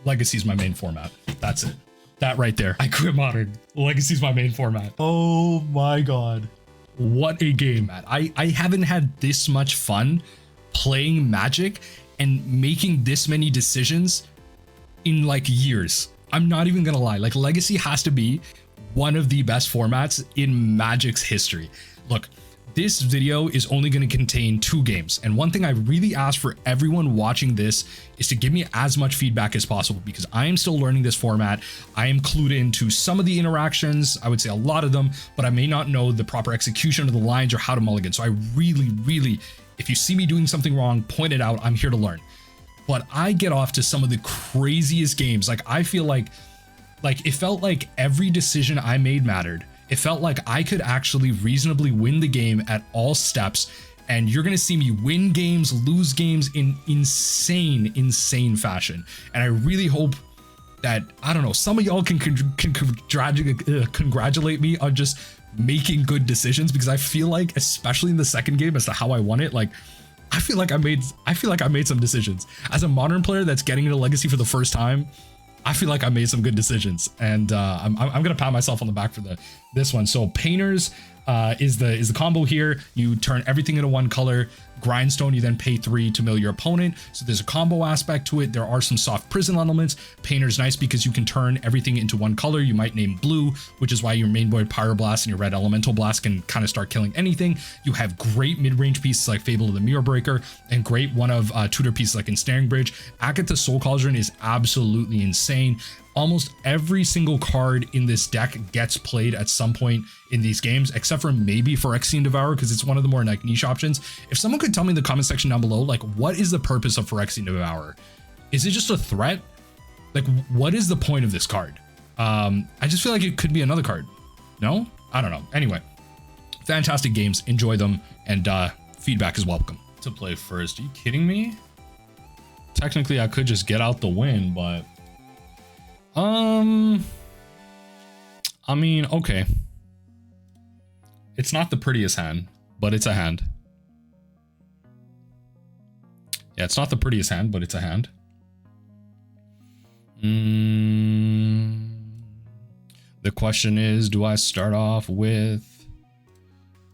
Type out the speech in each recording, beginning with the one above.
Legacy's my main format. That's it. That right there. I quit Modern. Legacy's my main format. Oh my god. What a game, man. I haven't had this much fun playing Magic and making this many decisions in like years. I'm not even gonna lie. Like Legacy has to be one of the best formats in Magic's history. Look, this video is only going to contain 2 games. And one thing I really ask for everyone watching this is to give me as much feedback as possible, because I am still learning this format. I am clued into some of the interactions, I would say a lot of them, but I may not know the proper execution of the lines or how to mulligan. So I really, if you see me doing something wrong, point it out. I'm here to learn. But I get off to some of the craziest games. Like I feel like it felt like every decision I made mattered. It felt like I could actually reasonably win the game at all steps, and you're gonna see me win games, lose games in insane fashion. And I really hope that, I don't know, some of y'all can congratulate me on just making good decisions, because I feel like, especially in the second game as to how I won it, like I feel like I made some decisions. As a Modern player that's getting into Legacy for the first time, I feel like I made some good decisions, and I'm gonna pat myself on the back for this one. So Painters is the combo here. You turn everything into one color. Grindstone, you then pay 3 to mill your opponent. So there's a combo aspect to it. There are some soft prison elements. Painter's nice because you can turn everything into one color. You might name blue, which is why your Mainboard Pyroblast and your red Elemental Blast can kind of start killing anything. You have great mid-range pieces like Fable of the Mirror Breaker, and great one of tutor pieces like Ensnaring Bridge. Agatha Soul Cauldron is absolutely insane. Almost every single card in this deck gets played at some point in these games, except for maybe Phyrexian Devourer, because it's one of the more like niche options. If someone could tell me in the comment section down below, like, what is the purpose of Phyrexian Devourer? Is it just a threat? Like, what is the point of this card? I just feel like it could be another card. No? I don't know. Anyway, fantastic games. Enjoy them, and feedback is welcome. To play first. Are you kidding me? Technically, I could just get out the win, but I mean, okay. It's not the prettiest hand, but it's a hand. Yeah, it's not the prettiest hand, but it's a hand. The question is, do I start off with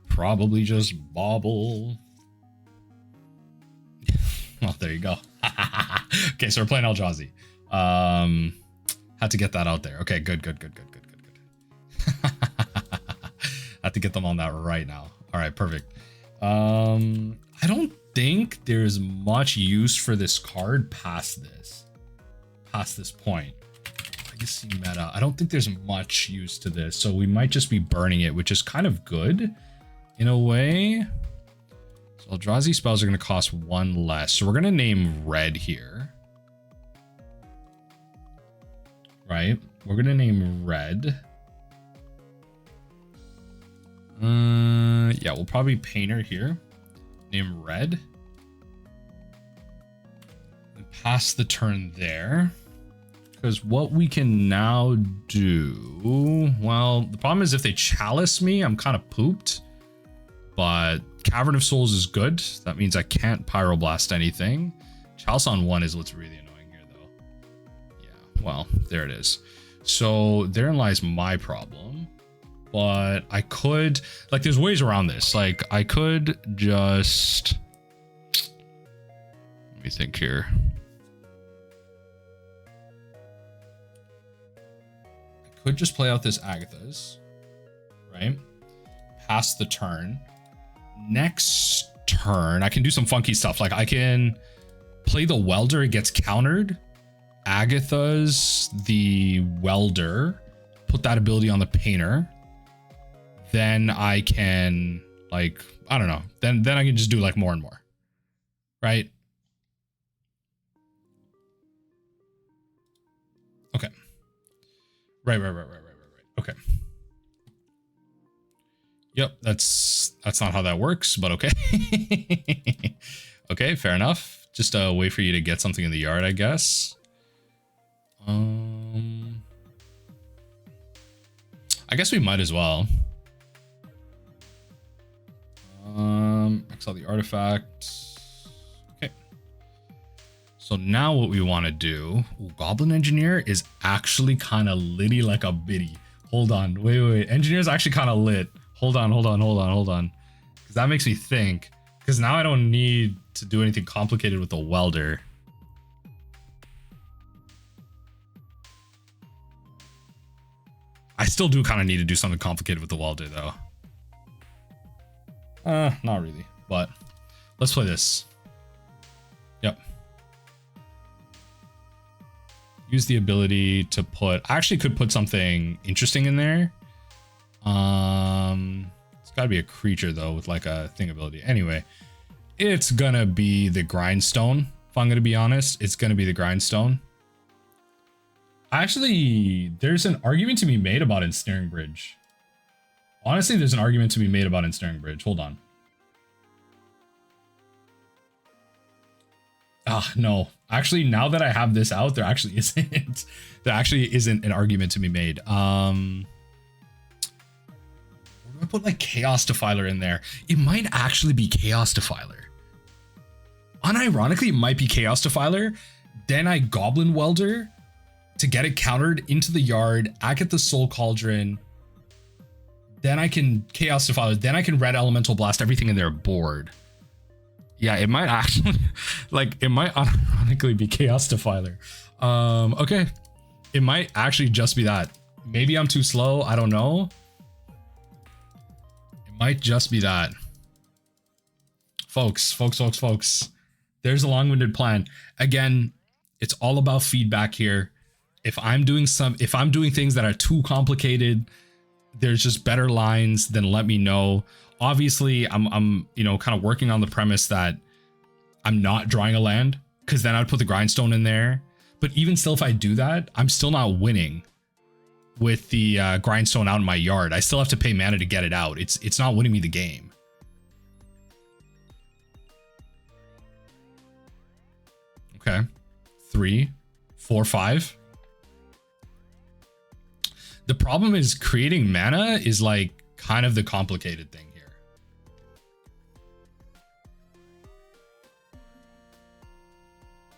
probably just Bauble? Well, there you go. Okay, so we're playing Eldrazi. Had to get that out there. Okay, good. Had to get them on that right now. All right, perfect. I don't think there's much use for this card past this point. Legacy meta. I don't think there's much use to this, so we might just be burning it, which is kind of good in a way. So Eldrazi spells are going to cost 1 less, so we're going to name red here. Right, we're gonna name red. Yeah, we'll probably Painter here. Name red. And pass the turn there. Because what we can now do, well, the problem is if they Chalice me, I'm kind of pooped. But Cavern of Souls is good. That means I can't Pyroblast anything. Chalice on 1 is what's really annoying here, though. Yeah, well, there it is. So therein lies my problem. But I could, like, there's ways around this. Like, I could just, let me think here. I could just play out this Agatha's, right? Pass the turn. Next turn, I can do some funky stuff. Like, I can play the Welder, it gets countered. Agatha's the Welder, put that ability on the Painter. Then I can, like, I don't know. Then I can just do like more and more, right? Okay. Right. Okay. Yep, that's not how that works, but okay. Okay, fair enough. Just a way for you to get something in the yard, I guess. I guess we might as well. Exile the artifact. Okay. So now what we want to do, ooh, Goblin Engineer is actually kind of litty like a biddy. Hold on, wait. Engineer's actually kind of lit. Hold on. Because that makes me think. Because now I don't need to do anything complicated with the welder. I still do kind of need to do something complicated with the welder though. Not really, but let's play this. Yep. Use the ability to put, I actually could put something interesting in there. It's gotta be a creature though with like a thing ability. Anyway, it's gonna be the Grindstone. If I'm gonna be honest, it's gonna be the Grindstone. Actually, there's an argument to be made about Ensnaring Bridge. Honestly, there's an argument to be made about Ensnaring Bridge. Hold on. No. Actually, now that I have this out, there actually isn't. There actually isn't an argument to be made. Where do I put like Chaos Defiler in there? It might actually be Chaos Defiler. Unironically, it might be Chaos Defiler. Then I Goblin Welder to get it countered into the yard, Agatha Soul Cauldron. Then I can Chaos Defiler. Then I can Red Elemental Blast everything in their board. Yeah, it might actually, like, it might unironically be Chaos Defiler. Okay. It might actually just be that. Maybe I'm too slow. I don't know. It might just be that. Folks. There's a long-winded plan. Again, it's all about feedback here. If I'm doing things that are too complicated, there's just better lines, then let me know. Obviously, I'm you know, kind of working on the premise that I'm not drawing a land, because then I'd put the Grindstone in there. But even still, if I do that, I'm still not winning with the Grindstone out in my yard. I still have to pay mana to get it out. It's not winning me the game. Okay, 3, 4, 5. The problem is creating mana is like kind of the complicated thing here.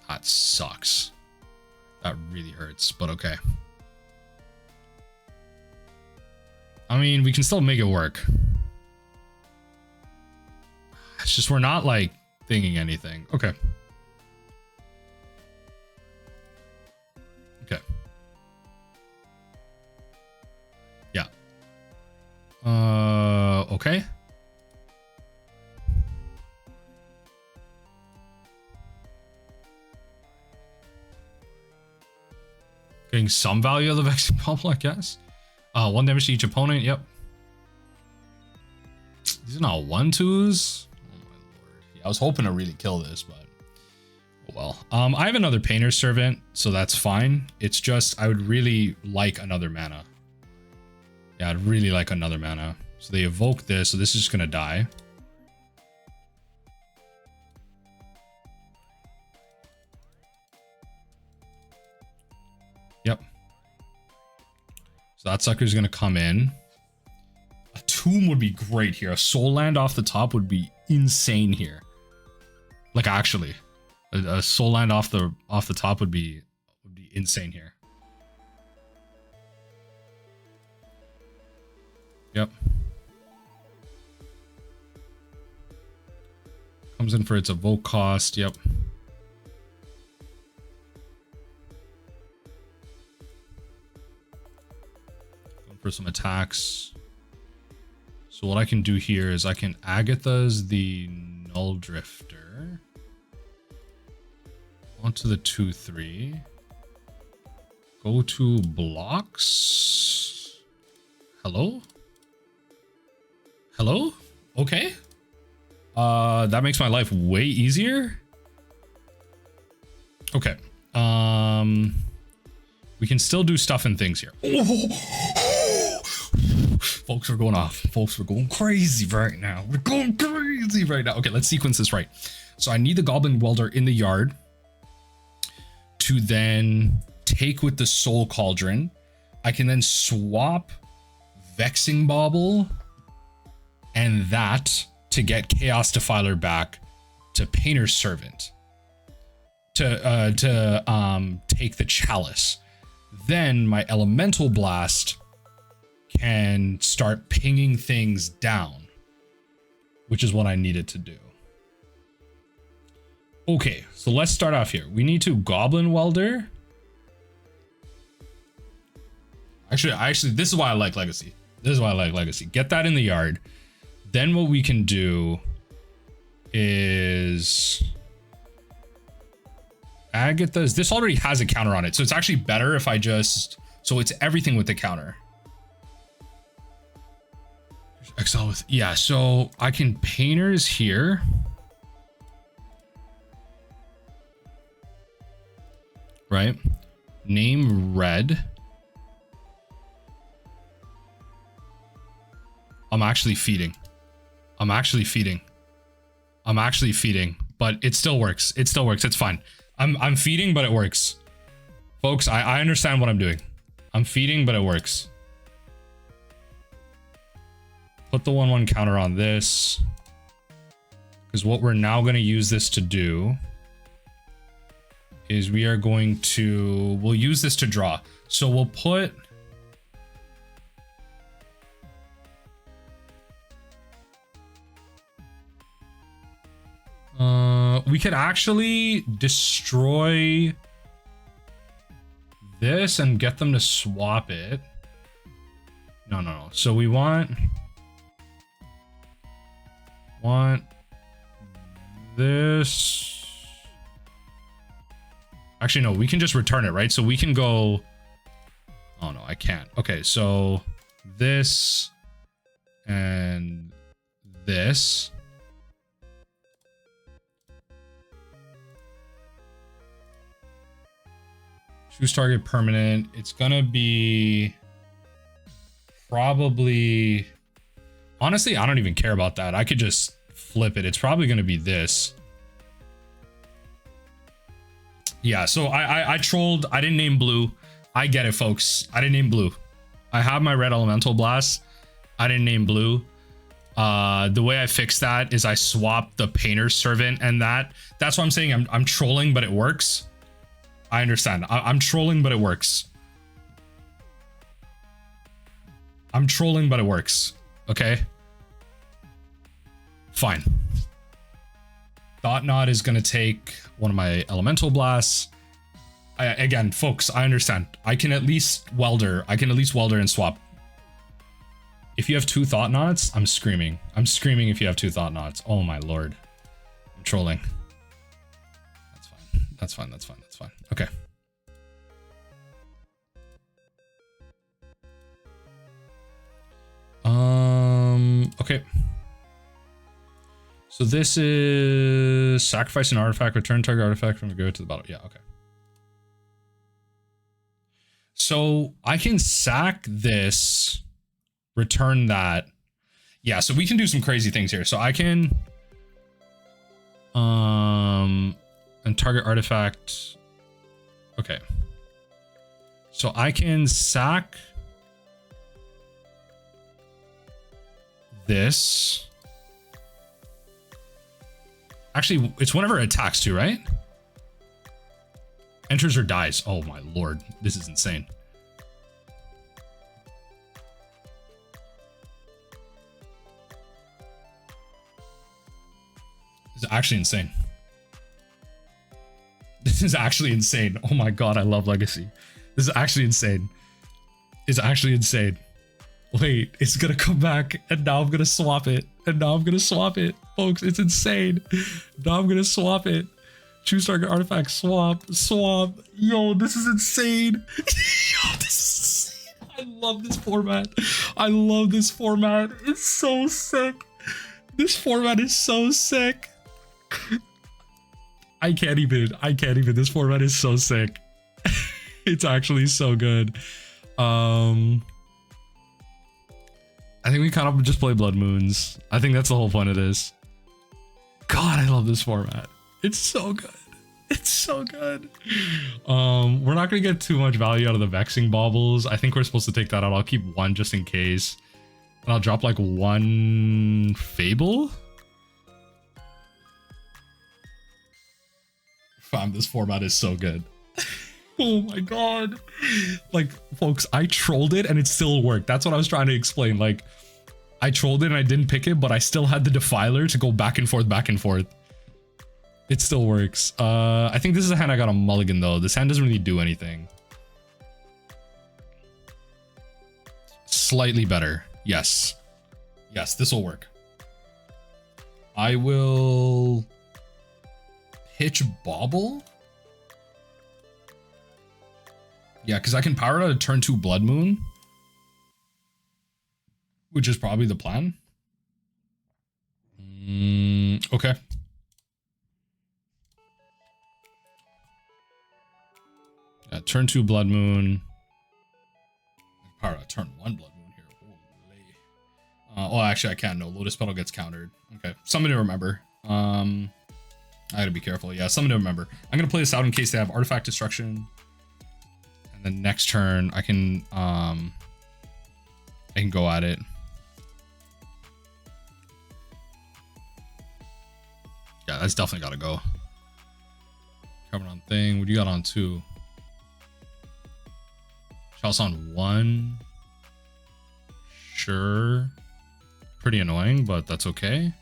That sucks. That really hurts, but okay. I mean, we can still make it work. It's just we're not like thinking anything. Okay. Okay. Yeah. Okay. Getting some value of the Vexing Bauble, I guess. 1 damage to each opponent. Yep. These are not 1/2s. Oh my lord. Yeah, I was hoping to really kill this, but oh well. I have another Painter's Servant, so that's fine. It's just I would really like another mana. Yeah, I'd really like another mana. So they evoke this, so this is just gonna die. Yep. So that sucker's gonna come in. A tomb would be great here. A soul land off the top would be insane here. Like actually, a soul land off the top would be insane here. Yep. Comes in for its evoke cost. Yep. Going for some attacks. So what I can do here is I can Agatha's the Null Drifter onto the 2/3. Go to blocks. Hello? Hello? Okay. That makes my life way easier. Okay. We can still do stuff and things here. Oh. Folks are going off. Folks, we're going crazy right now. We're going crazy right now. Okay, let's sequence this right. So I need the Goblin Welder in the yard to then take with the Soul Cauldron. I can then swap Vexing Bauble and that to get Chaos Defiler back to Painter's Servant. to take the chalice. Then my elemental blast can start pinging things down, which is what I needed to do. Okay, so let's start off here. We need to Goblin Welder. Actually, this is why I like Legacy. This is why I like Legacy. Get that in the yard. Then what we can do is Agatha's. This already has a counter on it, so it's actually better if I just. So it's everything with the counter. Exile with, yeah. So I can Painters here. Right. Name red. I'm actually feeding. But it still works. It's fine. I'm feeding, but it works. Folks, I understand what I'm doing. I'm feeding, but it works. Put the 1/1 counter on this. Because what we're now going to use this to do is we'll use this to draw. So we'll put we could actually destroy this and get them to swap it. No. So we want this. Actually, no, we can just return it, right? So we can go. Oh no, I can't. Okay, so this and this. Choose target permanent. It's gonna be probably, honestly, I don't even care about that. I could just flip it. It's probably gonna be this. Yeah, so I trolled. I didn't name blue. I get it, folks. I didn't name blue. I have my red elemental blast. I didn't name blue. The way I fixed that is I swapped the Painter's Servant, and that's why I'm saying I'm trolling, but it works. I understand. I'm trolling, but it works. I'm trolling, but it works. Okay. Fine. Thought-Knot is going to take one of my elemental blasts. Again, folks, I understand. I can at least welder. And swap. If you have 2 Thought-Knots, I'm screaming. I'm screaming if you have 2 Thought-Knots. Oh my lord. I'm trolling. That's fine. Okay. Okay. So this is sacrifice an artifact, return target artifact from the go to the battle. Yeah, okay. So I can sack this, return that. Yeah, so we can do some crazy things here. So I can and target artifact. Okay. So I can sack this. Actually, it's whenever it attacks too, right? Enters or dies. Oh my lord, this is insane. This is actually insane. This is actually insane. Oh my god, I love Legacy. This is actually insane. It's actually insane. Wait, it's gonna come back, and now I'm gonna swap it. Folks, it's insane. Now I'm gonna swap it. Choose target artifact, swap. Yo, this is insane. Yo, this is insane. I love this format. It's so sick. This format is so sick. I can't even. This format is so sick. It's actually so good. I think we kind of just play Blood Moons. I think that's the whole point of this. God, I love this format. It's so good. We're not gonna get too much value out of the Vexing Baubles. I think we're supposed to take that out. I'll keep one just in case. And I'll drop like 1 Fable. Fam, this format is so good. Oh my god. Like, folks, I trolled it and it still worked. That's what I was trying to explain. Like, I trolled it and I didn't pick it, but I still had the Defiler to go back and forth, back and forth. It still works. I think this is a hand I got a mulligan, though. This hand doesn't really do anything. Slightly better. Yes. Yes, this will work. I will pitch Bauble. Yeah, because I can power out a turn 2 Blood Moon, which is probably the plan. Okay. Yeah, turn 2 Blood Moon. Power out turn 1 Blood Moon here. Holy. Oh, actually, I can't. No, Lotus Petal gets countered. Okay, something to remember. I gotta be careful. Yeah, something to remember. I'm gonna play this out in case they have Artifact Destruction. The next turn I can go at it. Yeah, that's definitely gotta go. Coming on thing. What do you got on 2? Chalice on 1. Sure. Pretty annoying, but that's okay.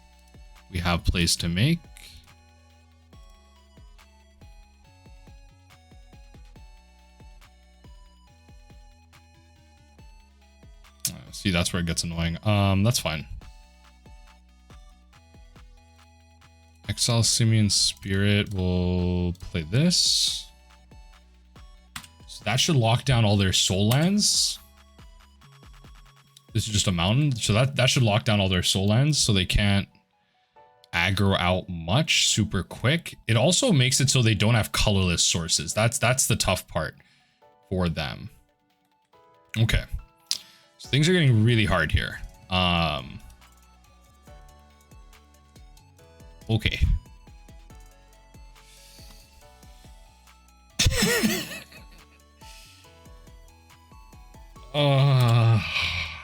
We have plays to make. See, that's where it gets annoying. That's fine. Exile Simian Spirit will play this. So that should lock down all their soul lands. This is just a mountain. So that should lock down all their soul lands so they can't aggro out much super quick. It also makes it so they don't have colorless sources. That's the tough part for them. Okay. So things are getting really hard here. Okay.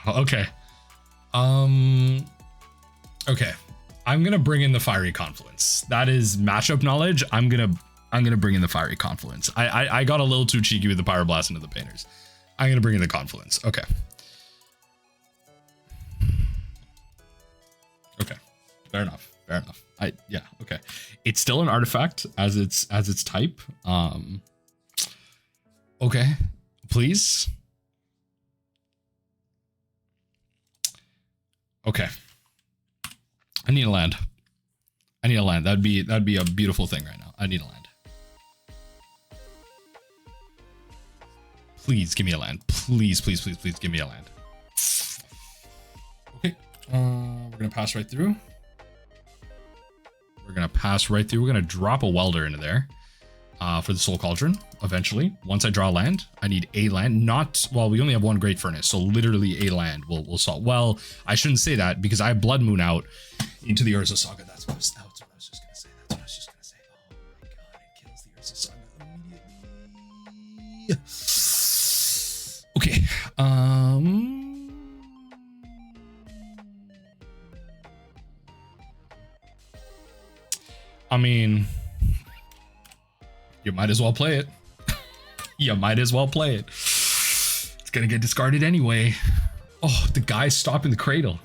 Okay. Okay. I'm gonna bring in the Fiery Confluence. That is matchup knowledge. I'm gonna bring in the Fiery Confluence. I got a little too cheeky with the Pyroblast into the Painters. I'm gonna bring in the Confluence. Okay. Okay. Fair enough. Fair enough. Yeah, okay. It's still an artifact as its type. Okay. Please. Okay. I need a land. I need a land. That'd be a beautiful thing right now. I need a land. Please give me a land. Please, please, please, please give me a land. Okay. We're gonna pass right through. We're gonna pass right through. We're gonna drop a Welder into there for the Soul Cauldron eventually. Once I draw land, I need a land. Not, well, we only have one Great Furnace, so literally a land will solve. Well, I shouldn't say that because I have Blood Moon out into the Urza Saga. That's what I was just gonna say. That's what I was just gonna say. Oh my god, it kills the Urza Saga immediately. Okay. I mean, you might as well play it. You might as well play it. It's gonna get discarded anyway. Oh, the guy stopping the cradle.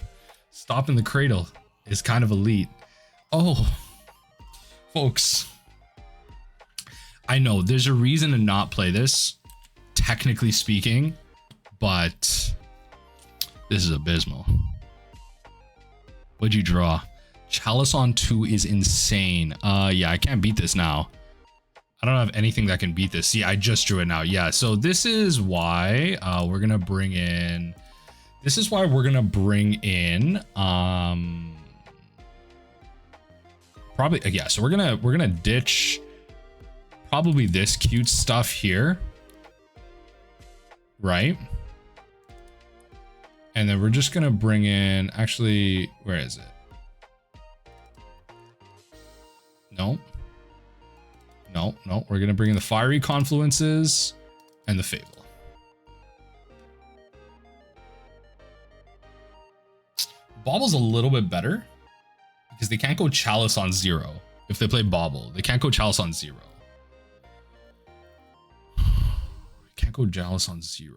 Stopping the cradle is kind of elite. Oh, folks. I know there's a reason to not play this, technically speaking, but this is abysmal. What'd you draw? Chalice on 2 is insane. Yeah, I can't beat this now. I don't have anything that can beat this. See, I just drew it now. Yeah, so this is why we're gonna bring in. This is why we're gonna bring in. Probably yeah. So we're gonna ditch probably this cute stuff here, right? And then we're just gonna bring in. Actually, where is it? No. No, we're gonna bring in the Fiery Confluences and the Fable. Bauble's a little bit better because they can't go Chalice on 0 if they play Bauble. They can't go Chalice on 0. go Jealous on 0.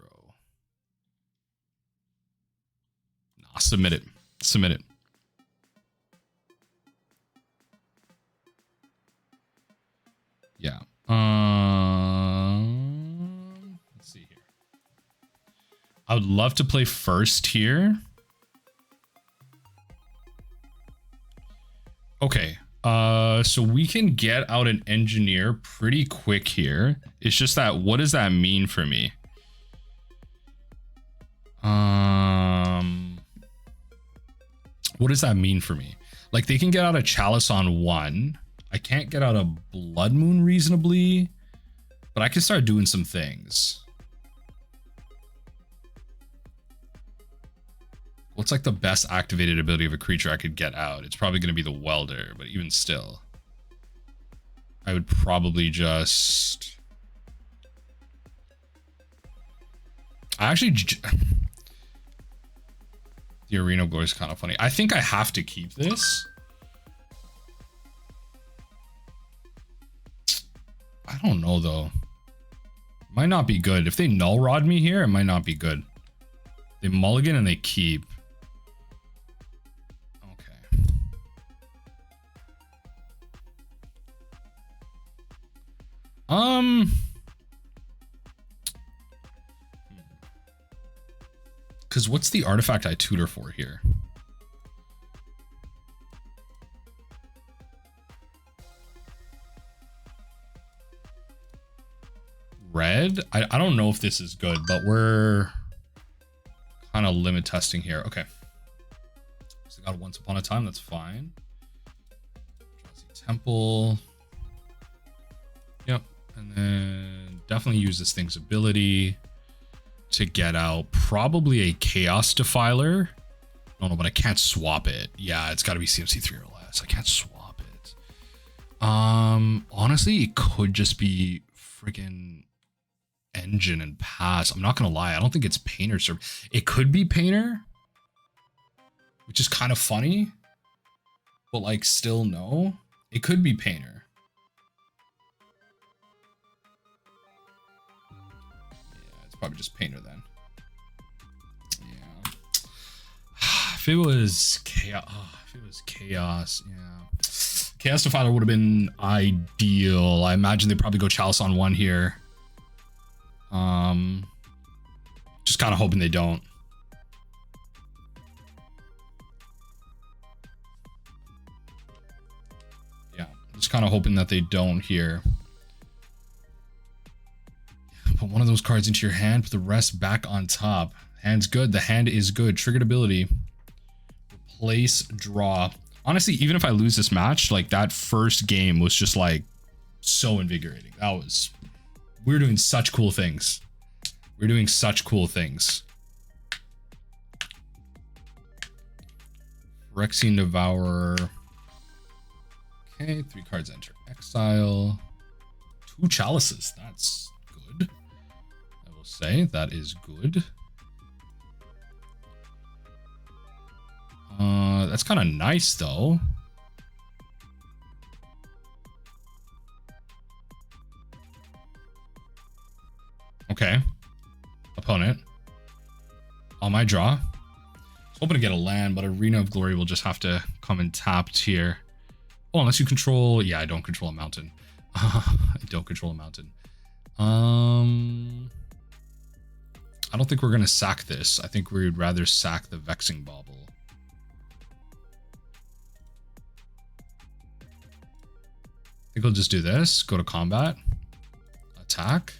Nah, submit it. Submit it. Yeah. Let's see here. I would love to play first here. Okay. So we can get out an engineer pretty quick here. It's just that, what does that mean for me? What does that mean for me? Like, they can get out a Chalice on 1. I can't get out a Blood Moon reasonably, but I can start doing some things. What's like the best activated ability of a creature I could get out? It's probably going to be the Welder, but even still, I would probably just... The Arena of Glory is kind of funny. I think I have to keep this. I don't know though. Might not be good. If they null rod me here, it might not be good. They mulligan and they keep. Okay. Because what's the artifact I tutor for here? Red? I don't know if this is good, but we're kind of limit testing here. Okay. So got Once Upon a Time, that's fine. Eldrazi Temple. Yep. And then definitely use this thing's ability to get out probably a Chaos Defiler. I don't know, but I can't swap it. Yeah, it's got to be CMC 3 or less. I can't swap it. Honestly, it could just be freaking Engine and pass. I'm not gonna lie, I don't think it's Painter. It could be Painter, which is kind of funny, but like still no. It could be Painter. Yeah, it's probably just Painter then. Yeah. If it was Chaos, if it was Chaos, yeah. Chaos Defiler would have been ideal. I imagine they probably go Chalice on 1 here. Just kind of hoping they don't. Yeah, just kind of hoping that they don't here. Put one of those cards into your hand, put the rest back on top. Hand's good. The hand is good. Triggered ability. Replace, draw. Honestly, even if I lose this match, like that first game was just like so invigorating. That was... We're doing such cool things. We're doing such cool things. Phyrexian Devourer. Okay, 3 cards enter exile. 2 chalices. That's good. I will say that is good. That's kind of nice though. Okay. Opponent. On my draw. I was hoping to get a land, but Arena of Glory will just have to come in tapped here. Oh, unless you control... Yeah, I don't control a mountain. I don't control a mountain. I don't think we're going to sack this. I think we'd rather sack the Vexing Bauble. I think we'll just do this. Go to combat. Attack.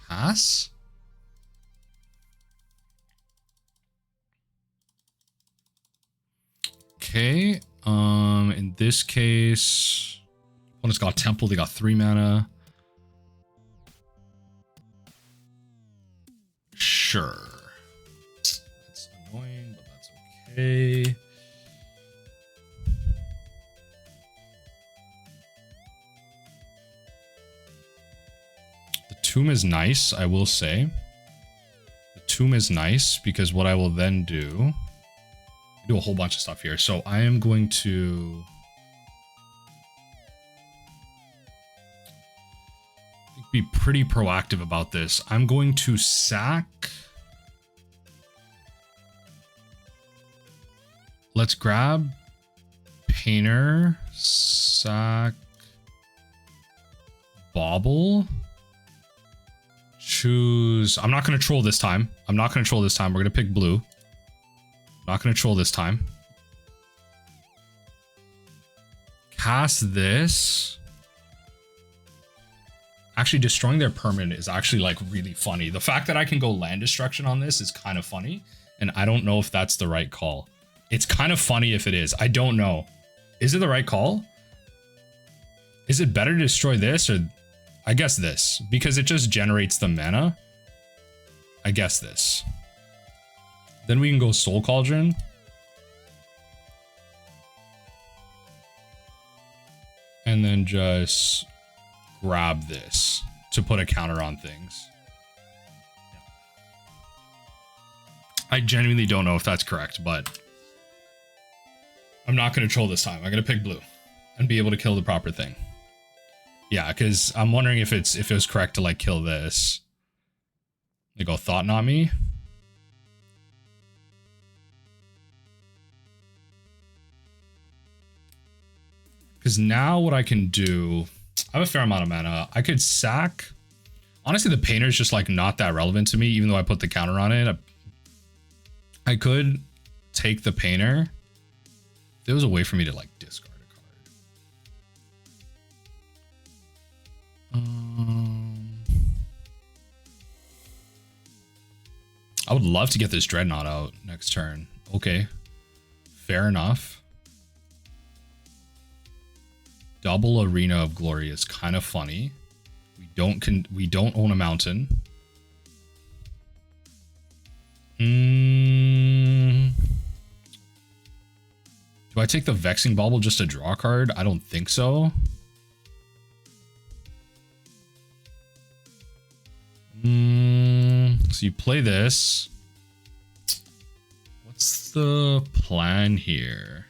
Pass. Okay. In this case, opponent's got Temple. They got 3 mana. Sure. That's annoying, but that's okay. Tomb is nice, I will say. The Tomb is nice because what I will then do a whole bunch of stuff here. So I am going to be pretty proactive about this. I'm going to sack. Let's grab Painter, sack, Bauble. Choose. I'm not going to troll this time. I'm not going to troll this time. We're going to pick blue. Not going to troll this time. Cast this. Actually, destroying their permanent is actually like really funny. The fact that I can go land destruction on this is kind of funny. And I don't know if that's the right call. It's kind of funny if it is. I don't know. Is it the right call? Is it better to destroy this or I guess this? Because it just generates the mana. I guess this. Then we can go Soul Cauldron. And then just grab this to put a counter on things. I genuinely don't know if that's correct, but I'm not going to troll this time. I'm going to pick blue and be able to kill the proper thing. Yeah, because I'm wondering if it was correct to like kill this. They go Thought Knot me. Because now what I can do, I have a fair amount of mana. I could sack. Honestly, the Painter is just like not that relevant to me, even though I put the counter on it. I could take the Painter. There was a way for me to like discard a card. I would love to get this Dreadnought out next turn. Okay, fair enough. Double Arena of Glory is kind of funny. We don't own a mountain. Do I take the Vexing Bauble just to draw a card? I don't think so. So you play this. What's the plan here?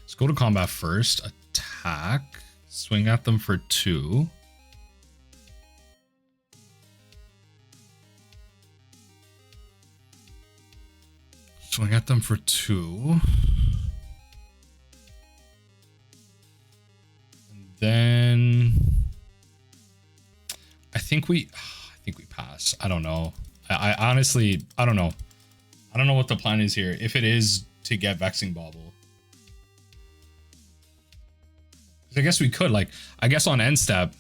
Let's go to combat first. Attack. Swing at them for 2. Swing at them for 2. And then I think we pass. I don't know. I honestly, I don't know. I don't know what the plan is here. If it is to get Vexing Bauble. I guess we could, like, I guess on end step,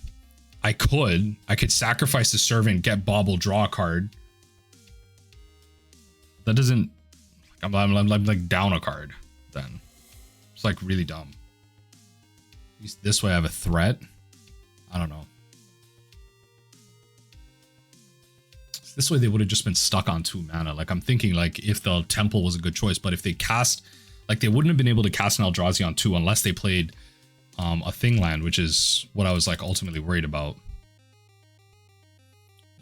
I could sacrifice the Servant, get Bauble, draw a card. That doesn't, I'm like down a card then. It's like really dumb. At least this way I have a threat. I don't know. This way they would have just been stuck on 2 mana. Like I'm thinking like if the Temple was a good choice, but if they cast, like they wouldn't have been able to cast an Eldrazi on 2 unless they played a thing land, which is what I was like ultimately worried about.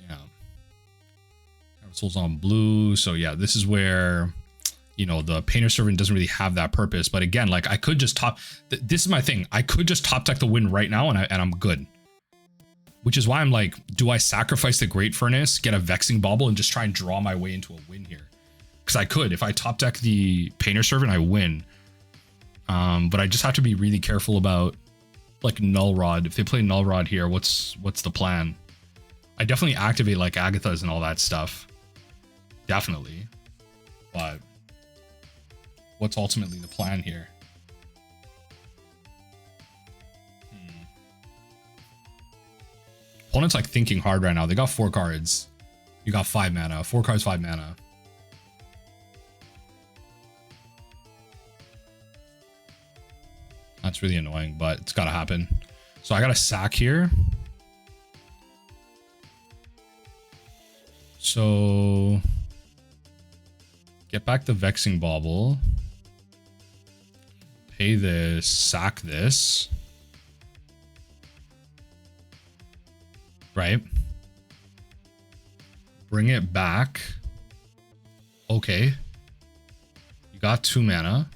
Yeah. Souls on blue. So yeah, this is where, you know, the Painter Servant doesn't really have that purpose. But again, like I could just top, this is my thing. I could just top deck the win right now and I'm good. Which is why I'm like, do I sacrifice the Great Furnace, get a Vexing Bauble and just try and draw my way into a win here? Because I could, if I top deck the Painter Servant, I win. But I just have to be really careful about like Null Rod. If they play Null Rod here, what's the plan? I definitely activate like Agathas and all that stuff. Definitely. But what's ultimately the plan here? Opponent's like thinking hard right now. They got 4 cards. You got 5 mana. 4 cards, 5 mana. That's really annoying, but it's got to happen. So I got a sack here. So get back the Vexing Bauble. Pay this, sack this. Right? Bring it back. Okay. You got 2 mana.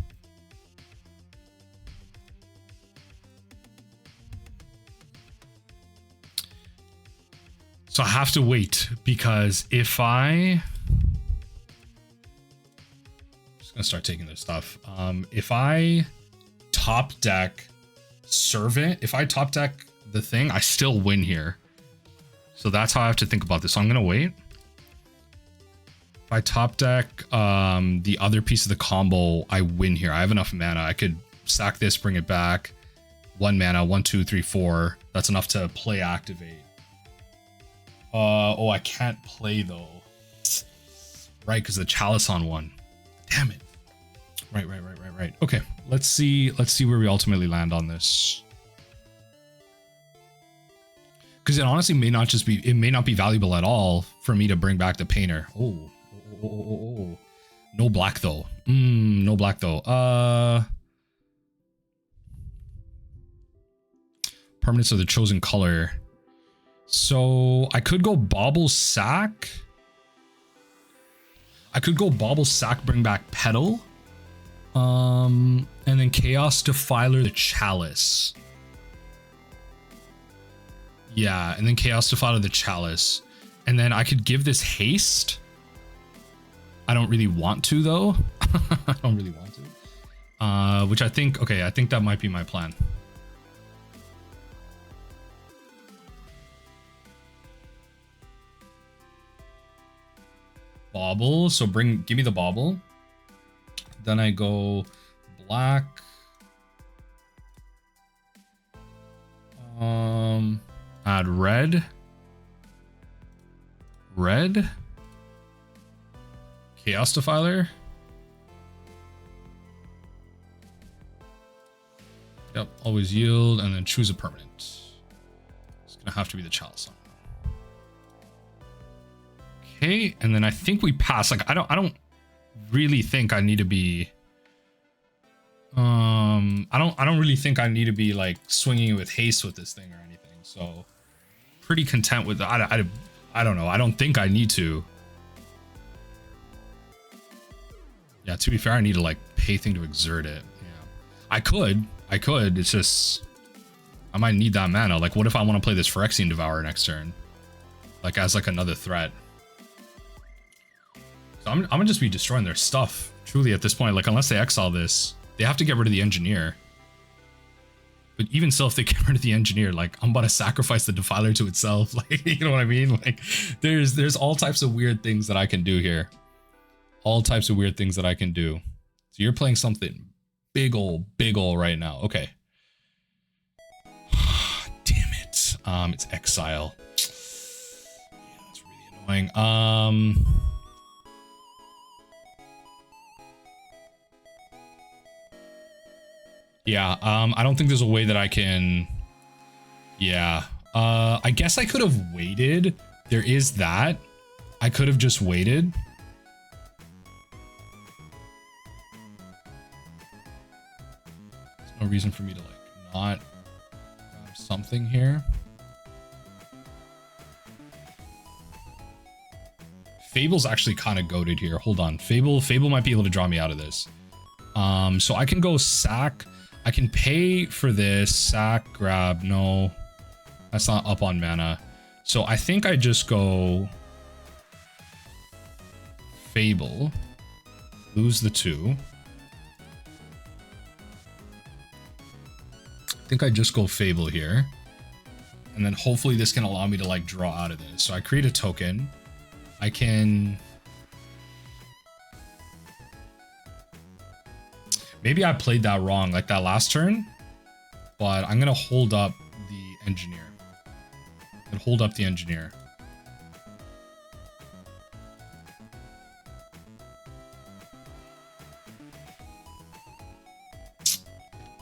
So I have to wait, because if I'm just gonna start taking this stuff. If I top deck Servant, if I top deck the thing, I still win here. So that's how I have to think about this. So I'm gonna wait. If I top deck the other piece of the combo, I win here. I have enough mana. I could sack this, bring it back. 1 mana, 1, 2, 3, 4. That's enough to play activate. Oh, I can't play though. Right, because the Chalice on 1. Damn it. Right. Okay, let's see where we ultimately land on this. Because it honestly may not just be, it may not be valuable at all for me to bring back the Painter. Oh. No black though. No black though. Permanents of the chosen color. So I could go Bauble Sack. Bring back Petal. And then Chaos Defiler the Chalice. Yeah, and then Chaos Defiler the Chalice. And then I could give this haste. I don't really want to though. I don't really want to. Which I think, okay, I think that might be my plan. Bauble, so give me the Bauble. Then I go black. Add red. Chaos Defiler. Yep, always yield, and then choose a permanent. It's gonna have to be the Chalice. Okay, and then I think we pass. Like I don't really think I need to be. I don't really think I need to be like swinging it with haste with this thing or anything. So pretty content with I don't know. I don't think I need to. Yeah, to be fair, I need to like Pithing to exert it. Yeah, I could. It's just I might need that mana. Like, what if I want to play this Phyrexian Devourer next turn, like as like another threat? So I'm gonna just be destroying their stuff truly at this point. Like, unless they exile this, they have to get rid of the Engineer. But even still, if they get rid of the Engineer, like I'm about to sacrifice the Defiler to itself. Like, you know what I mean? Like, there's all types of weird things that I can do here. All types of weird things that I can do. So you're playing something big ol' right now. Okay. Damn it. It's exile. Yeah, that's really annoying. Yeah, I don't think there's a way that I can. Yeah. I guess I could have waited. There is that. I could have just waited. No reason for me to like not grab something here. Fable's actually kind of goated here. Hold on. Fable might be able to draw me out of this. So I can go sack. I can pay for this. Sack, grab. No, that's not up on mana. So I think I just go Fable. Lose the 2. I think I just go Fable here. And then hopefully this can allow me to like draw out of this. So I create a token. I can... Maybe I played that wrong, like that last turn. But I'm going to hold up the Engineer. And hold up the Engineer.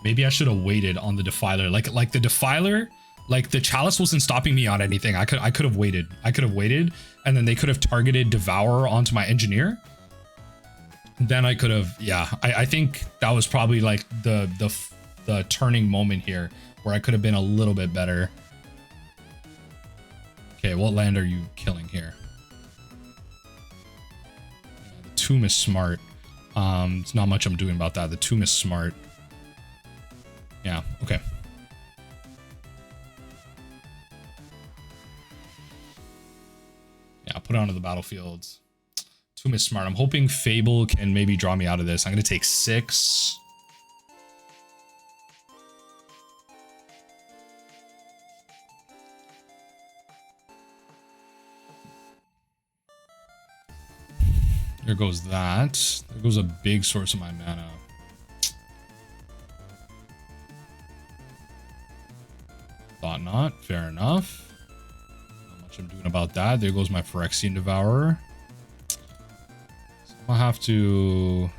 Maybe I should have waited on the Defiler. Like the Defiler, like the Chalice wasn't stopping me on anything. I could have waited. And then they could have targeted Devourer onto my Engineer. Then I could have, yeah. I think that was probably like the turning moment here where I could have been a little bit better. Okay, what land are you killing here? The Tomb is smart. It's not much I'm doing about that. The Tomb is smart. Yeah, okay. put it onto the battlefield. Tomb is smart. I'm hoping Fable can maybe draw me out of this. I'm going to take 6. There goes that. There goes a big source of my mana. Thought not. Fair enough. Not much I'm doing about that. There goes my Phyrexian Devourer. So I'm gonna have to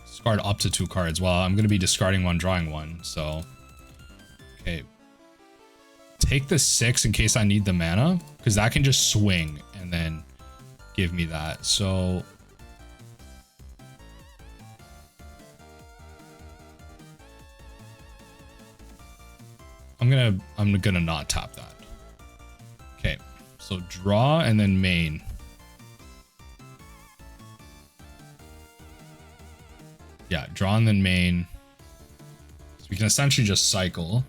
discard up to 2 cards. Well, I'm gonna be discarding 1, drawing 1. So, okay. Take the 6 in case I need the mana, because that can just swing and then give me that. So I'm gonna not tap that. Okay, so draw and then main. Yeah, draw and then main. So we can essentially just cycle.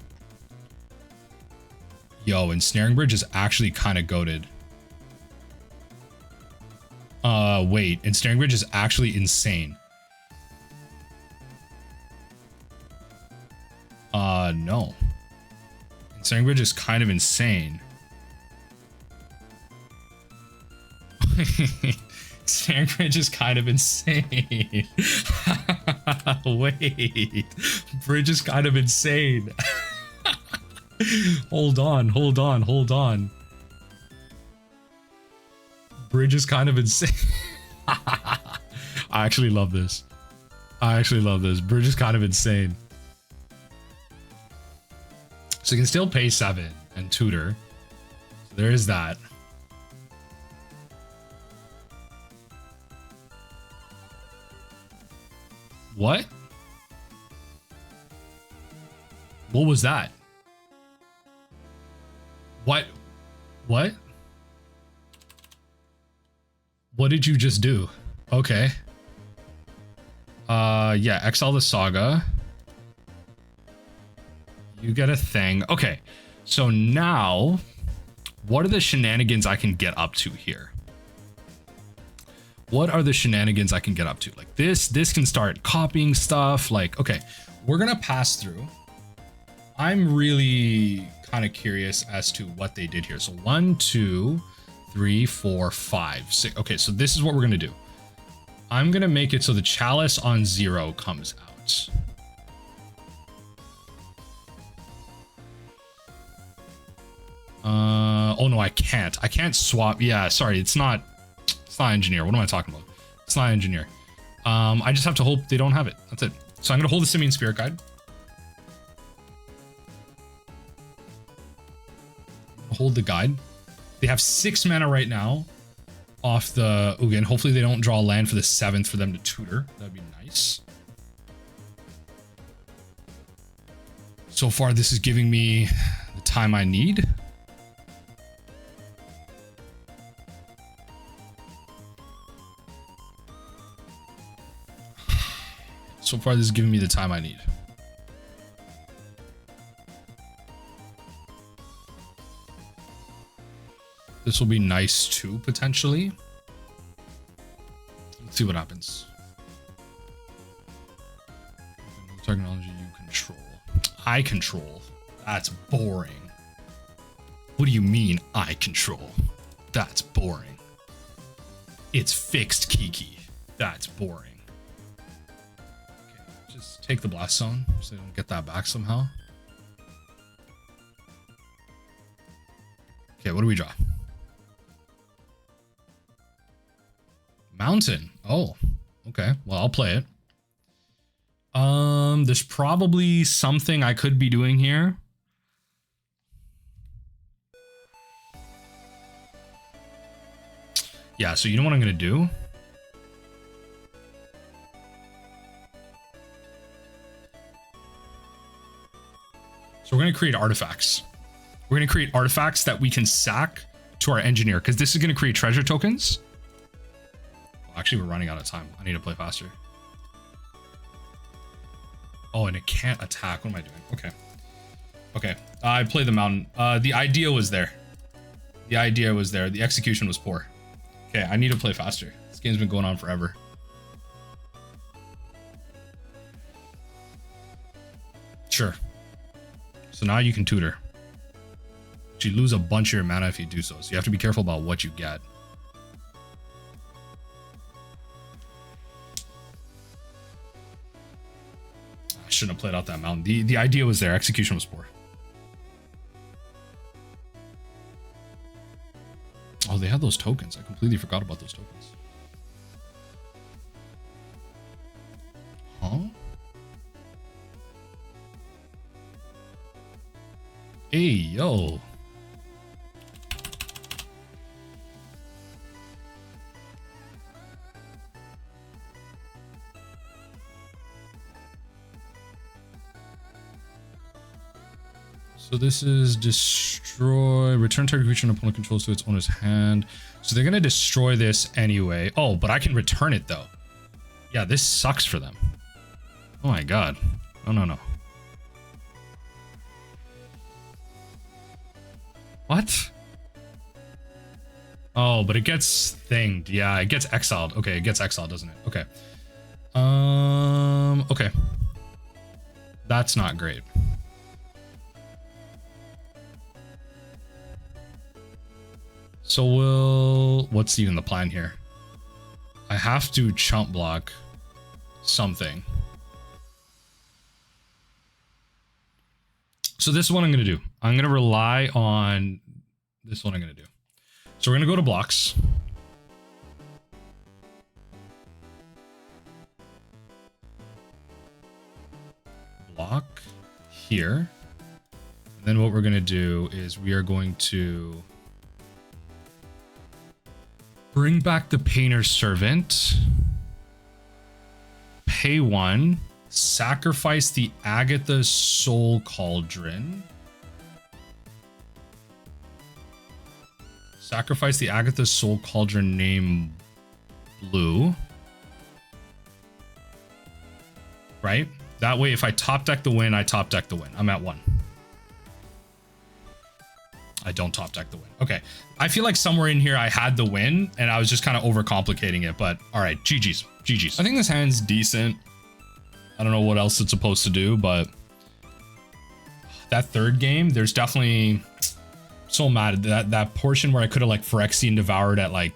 Yo, Ensnaring Bridge is actually kind of goated. Wait, Ensnaring Bridge is actually insane. No. Ensnaring Bridge is kind of insane. Ensnaring Bridge is kind of insane. Wait. Bridge is kind of insane. Hold on. Bridge is kind of insane. I actually love this. Bridge is kind of insane. So you can still pay 7 and tutor. So there is that. What? What was that? What? What did you just do? Okay. Yeah, exile the Saga. You get a thing. Okay. So now, what are the shenanigans I can get up to here? What are the shenanigans I can get up to? Like this can start copying stuff. Like, okay, we're gonna pass through. I'm really kind of curious as to what they did here. So 1, 2, 3, 4, 5, 6. Okay, so this is what we're gonna do. I'm gonna make it so the chalice on 0 comes out. Oh no, I can't. I can't swap. Yeah, sorry, it's not engineer. What am I talking about? It's not engineer. I just have to hope they don't have it. That's it. So I'm gonna hold the Simian Spirit Guide. Hold the guide. They have 6 mana right now off the Ugin. Hopefully they don't draw a land for the 7th for them to tutor. That'd be nice. So far, this is giving me the time I need. So far, this is giving me the time I need. This will be nice too, potentially. Let's see what happens. Technology you control. I control. That's boring. What do you mean, I control? That's boring. It's fixed Kiki. That's boring. Okay, just take the Blast Zone so they don't get that back somehow. Okay, what do we draw? Mountain. Oh, okay. Well, I'll play it. There's probably something I could be doing here. Yeah, so you know what I'm going to do? So we're going to create artifacts. We're going to create artifacts that we can sack to our engineer, because this is going to create treasure tokens. Actually, we're running out of time. I need to play faster. Oh, and it can't attack. What am I doing? Okay. Okay. I play the mountain. The idea was there. The idea was there. The execution was poor. Okay, I need to play faster. This game's been going on forever. Sure. So now you can tutor. But you lose a bunch of your mana if you do so. So you have to be careful about what you get. I shouldn't have played out that mountain. The idea was there. Execution was poor. Oh, they had those tokens. I completely forgot about those tokens. Huh? Hey, yo. So this is destroy, return target creature an opponent controls to its owner's hand. So they're going to destroy this anyway. Oh, but I can return it though. Yeah, this sucks for them. Oh my god. No, no, no. What? Oh, but it gets thinged. Yeah, it gets exiled. Okay, it gets exiled, doesn't it? Okay. Okay. That's not great. So what's even the plan here? I have to chump block something. So this is what I'm going to do. I'm going to rely on this one I'm going to do. So we're going to go to blocks. Block here. And then what we're going to do is we are going to bring back the Painter's Servant. Pay 1. Sacrifice the Agatha Soul Cauldron. Sacrifice the Agatha Soul Cauldron name blue. Right? That way, if I top deck the win, I top deck the win. I'm at 1. I don't top deck the win. Okay. I feel like somewhere in here I had the win and I was just kind of overcomplicating it, but all right, GG's. GG's. I think this hand's decent. I don't know what else it's supposed to do, but that third game, there's definitely so mad that portion where I could have like Phyrexian Devoured at like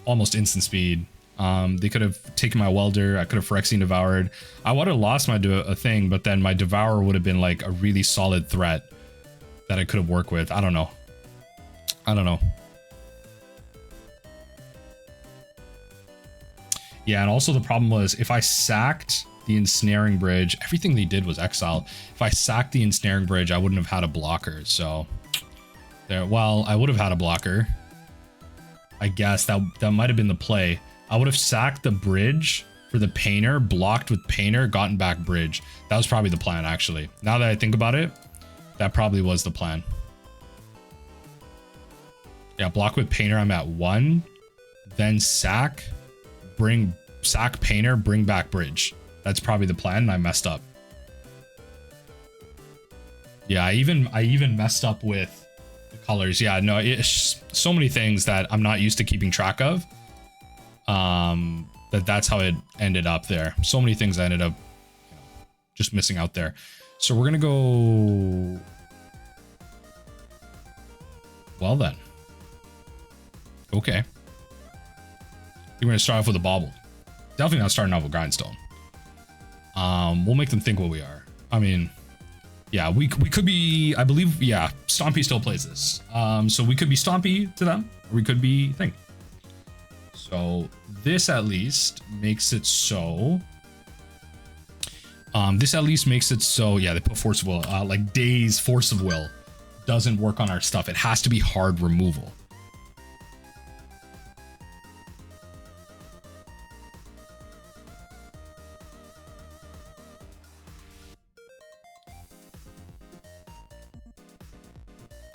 almost instant speed. They could have taken my Welder. I could have Phyrexian Devoured. I would have lost my a thing, but then my Devourer would have been like a really solid threat that I could have worked with. I don't know. I don't know. Yeah, and also the problem was if I sacked the Ensnaring Bridge, everything they did was exile. If I sacked the Ensnaring Bridge, I wouldn't have had a blocker. So, there. Well, I would have had a blocker. I guess that might have been the play. I would have sacked the bridge for the Painter, blocked with Painter, gotten back bridge. That was probably the plan, actually. Now that I think about it, that probably was the plan. Yeah, block with Painter, I'm at 1. Then sack, sack Painter, bring back bridge. That's probably the plan, and I messed up. Yeah, I even messed up with the colors. Yeah, no, it's so many things that I'm not used to keeping track of. That's how it ended up there. So many things I ended up, just missing out there. So we're gonna go. Well then. Okay. We're gonna start off with a Bauble. Definitely not starting off with Grindstone. We'll make them think what we are. I mean, yeah, we could be, I believe, yeah, Stompy still plays this. So we could be Stompy to them, or we could be Thing. So this at least makes it so. This at least makes it so, yeah, they put Force of Will, like Days Force of Will doesn't work on our stuff. It has to be hard removal.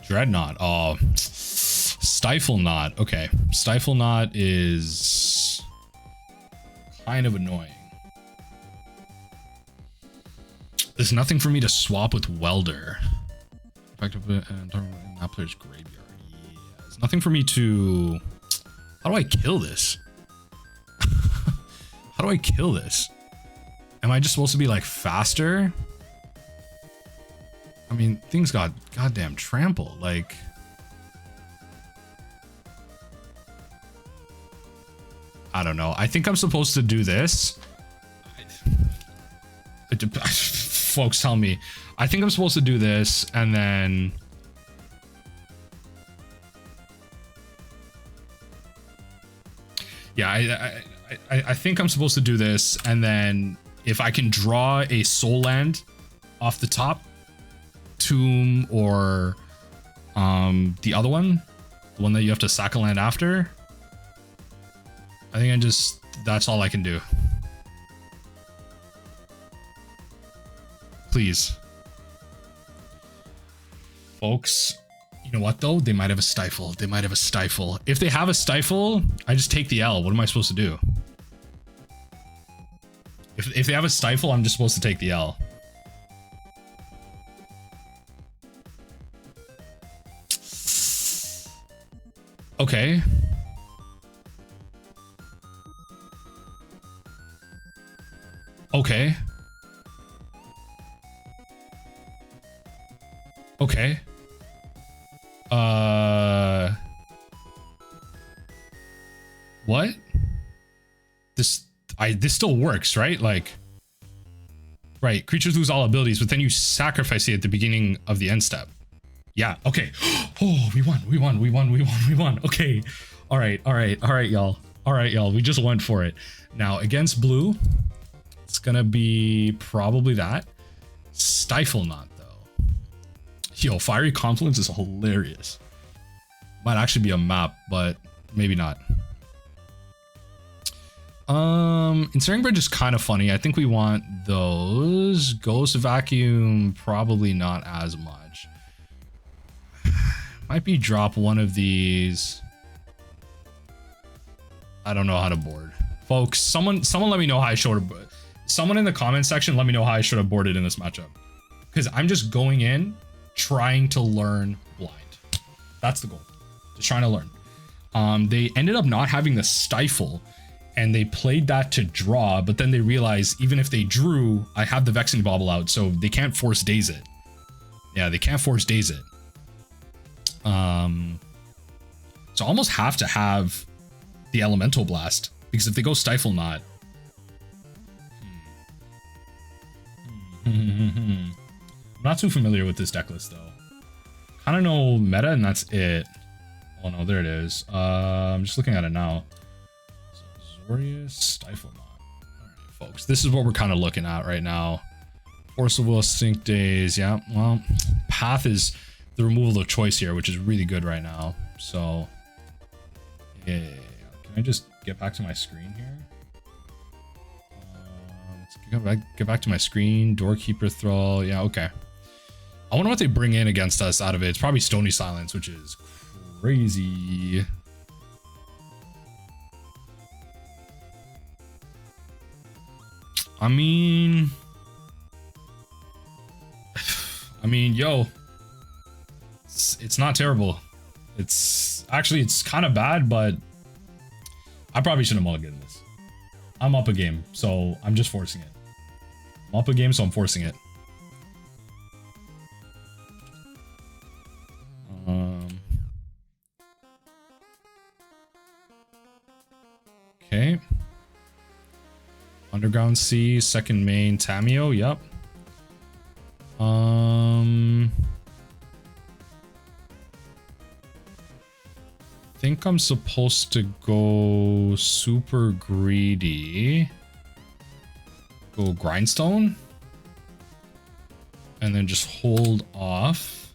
Dreadnought. Oh, Stiflenought. Okay, Stiflenought is kind of annoying. There's nothing for me to swap with Welder. Effectively, and that player's graveyard. Yeah, there's There's nothing for me to... How do I kill this? How do I kill this? Am I just supposed to be like faster? I mean, things got goddamn trampled. Like... I don't know. I think I'm supposed to do this. Folks tell me. I think I'm supposed to do this and then... Yeah, I think I'm supposed to do this, and then if I can draw a soul land off the top, Tomb or the other one, the one that you have to sack a land after, I think that's all I can do. Please. Folks, you know what though? They might have a stifle. They might have a stifle. If they have a stifle, I just take the L. What am I supposed to do? If they have a stifle, I'm just supposed to take the L. Okay. Okay. Okay. What? This still works, right? Like, right, creatures lose all abilities, but then you sacrifice it at the beginning of the end step. Yeah, okay. Oh, we won. Okay. All right, y'all. All right, y'all. We just went for it. Now, against blue, it's gonna be probably that. Stiflenought, though. Yo, Fiery Confluence is hilarious. Might actually be a map, but maybe not. Ensnaring Bridge is kind of funny. I think we want those. Ghost Vacuum, probably not as much. Might be drop one of these. I don't know how to board. Folks, someone let me know how I should have... Someone in the comment section, let me know how I should have boarded in this matchup. Because I'm just going in, trying to learn blind. That's the goal. Just trying to learn. They ended up not having the stifle, and they played that to draw, but then they realized even if they drew, I have the Vexing Bauble out, so they can't force daze it. Yeah, they can't force daze it. So I almost have to have the Elemental Blast, because if they go Stiflenought... I'm not too familiar with this deck list, though. Kind of know meta, and that's it. Oh no, there it is. I'm just looking at it now. Zorius, Stiflenought. Alright, folks, this is what we're kind of looking at right now. Force of Will, Sync Days. Yeah, well, Path is the removal of choice here, which is really good right now. So, yeah. Can I just get back to my screen here? Let's get back to my screen. Doorkeeper Thrall. Yeah, okay. I wonder what they bring in against us out of it. It's probably Stony Silence, which is crazy. I mean, yo, it's not terrible. It's kind of bad, but I probably shouldn't mulligan this. I'm up a game, so I'm just forcing it. I'm up a game, so I'm forcing it. Okay. Underground Sea, second main, Tameo, yep. Think I'm supposed to go super greedy. Go Grindstone. And then just hold off.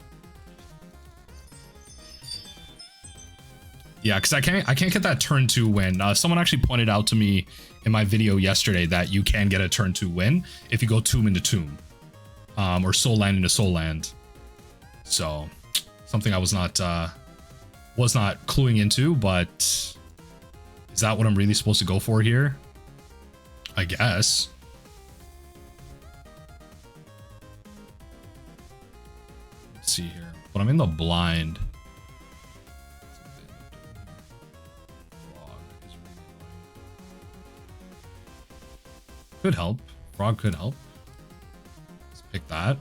Yeah, because I can't get that turn 2 win. Someone actually pointed out to me in my video yesterday that you can get a turn 2 win if you go Tomb into Tomb. Or Soul Land into Soul Land. So, something I was not cluing into, but is that what I'm really supposed to go for here? I guess. Let's see here. But I'm in the blind. Could help. Frog could help. Let's pick that.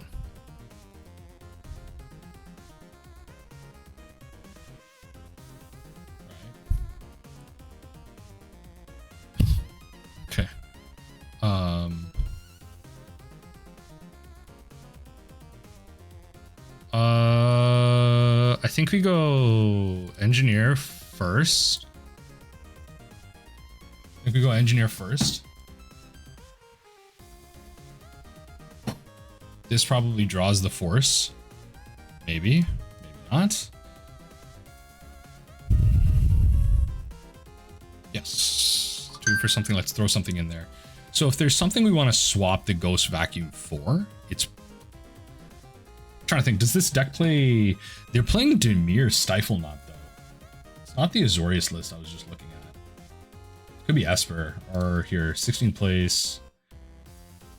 Okay. I think we go engineer first. This probably draws the force. Maybe, maybe not. Yes. Do it for something. Let's throw something in there. So if there's something we want to swap the Ghost Vacuum for, it's... I'm trying to think, does this deck play... They're playing Dimir Stiflenought, though. It's not the Azorius list I was just looking at. Could be Esper, or here, 16th place.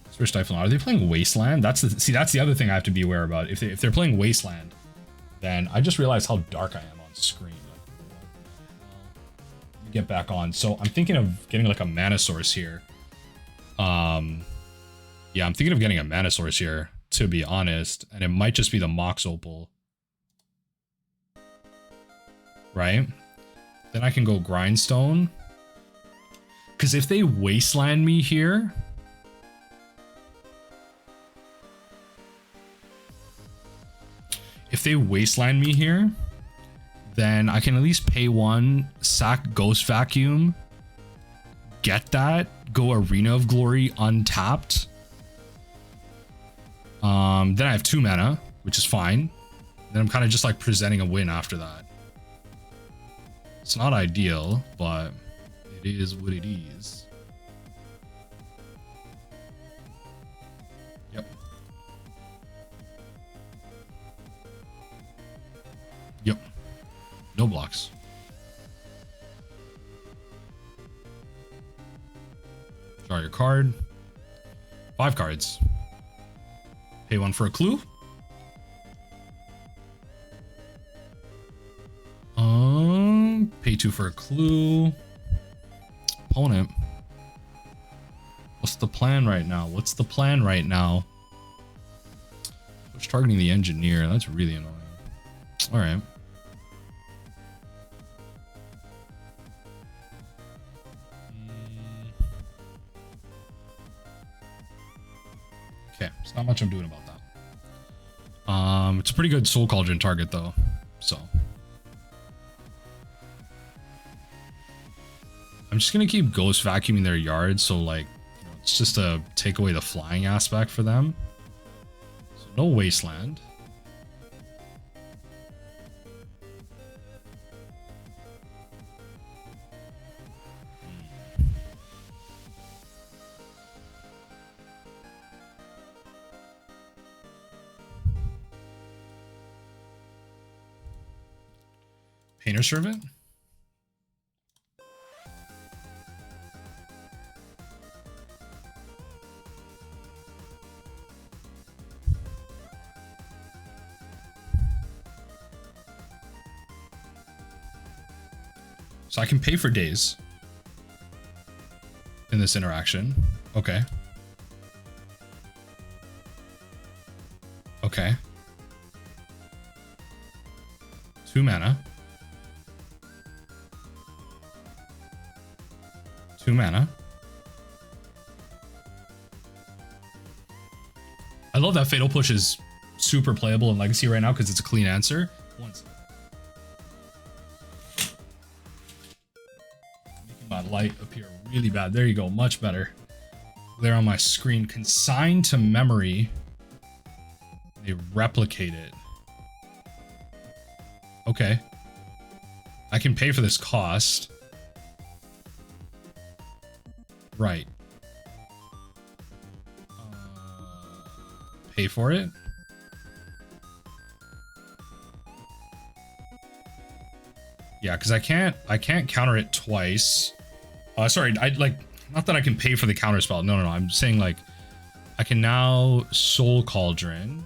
Esper Stiflenought. Are they playing Wasteland? That's the other thing I have to be aware about. If they're playing Wasteland, then I just realized how dark I am on screen. Get back on. So I'm thinking of getting like a mana source here. Yeah, I'm thinking of getting a mana source here, to be honest, and it might just be the Mox Opal, right? Then I can go Grindstone, because if they Wasteland me here, then I can at least pay one, sack Ghost Vacuum, get that, go Arena of Glory untapped. Then I have 2 mana, which is fine. Then I'm kind of just like presenting a win after that. It's not ideal, but it is what it is. Yep. Yep. No blocks. Draw your card. 5 cards. Pay 1 for a clue. Pay 2 for a clue. Opponent. What's the plan right now? Push targeting the engineer. That's really annoying. All right. Okay, there's not much I'm doing about that. It's a pretty good Soul Cauldron target though, so I'm just gonna keep Ghost Vacuuming their yard, so like, you know, it's just to take away the flying aspect for them. So no Wasteland. Painter Servant? So I can pay for days in this interaction. Okay. Okay. 2 mana. 2 mana. I love that Fatal Push is super playable in Legacy right now because it's a clean answer. Making my light appear really bad. There you go. Much better. There on my screen. Consigned to memory. They replicate it. Okay. I can pay for this cost. Right. Pay for it. Yeah, because I can't counter it twice. Sorry, I like, not that I can pay for the counter spell. No. I'm saying like I can now Soul Cauldron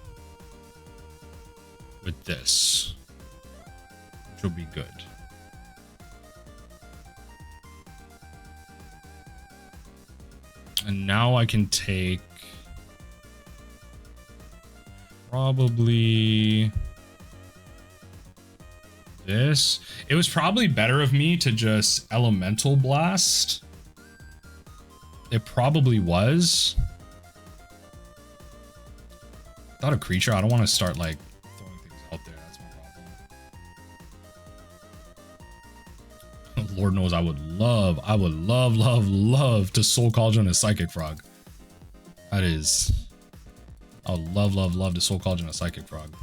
with this, which will be good. And now I can take probably this. It was probably better of me to just Elemental Blast. It probably was. Without a creature, I don't want to start like throwing things out there. That's my problem. Lord knows I would love to Soul Cauldron a Psychic Frog. That is, I would love to Soul Cauldron a Psychic Frog.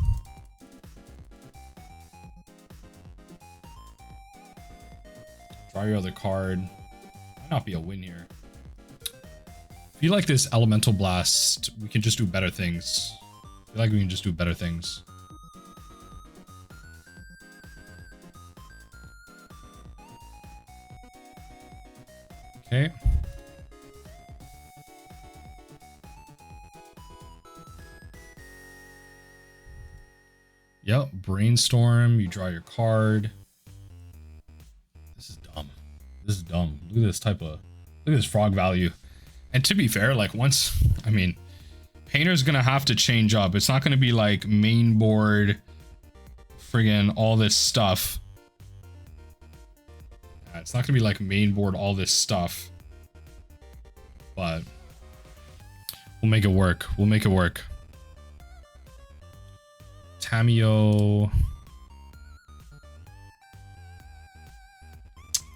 Draw your other card. Might not be a win here. I feel like this Elemental Blast, we can just do better things. I feel like we can just do better things. Okay. Yep, Brainstorm, you draw your card. This is dumb. This is dumb. Look at this type of, look at this frog value. And to be fair, like once, I mean, Painter's gonna have to change up. It's not gonna be like main board, friggin' all this stuff. Yeah, it's not gonna be like main board, all this stuff. But we'll make it work. We'll make it work. Tameo.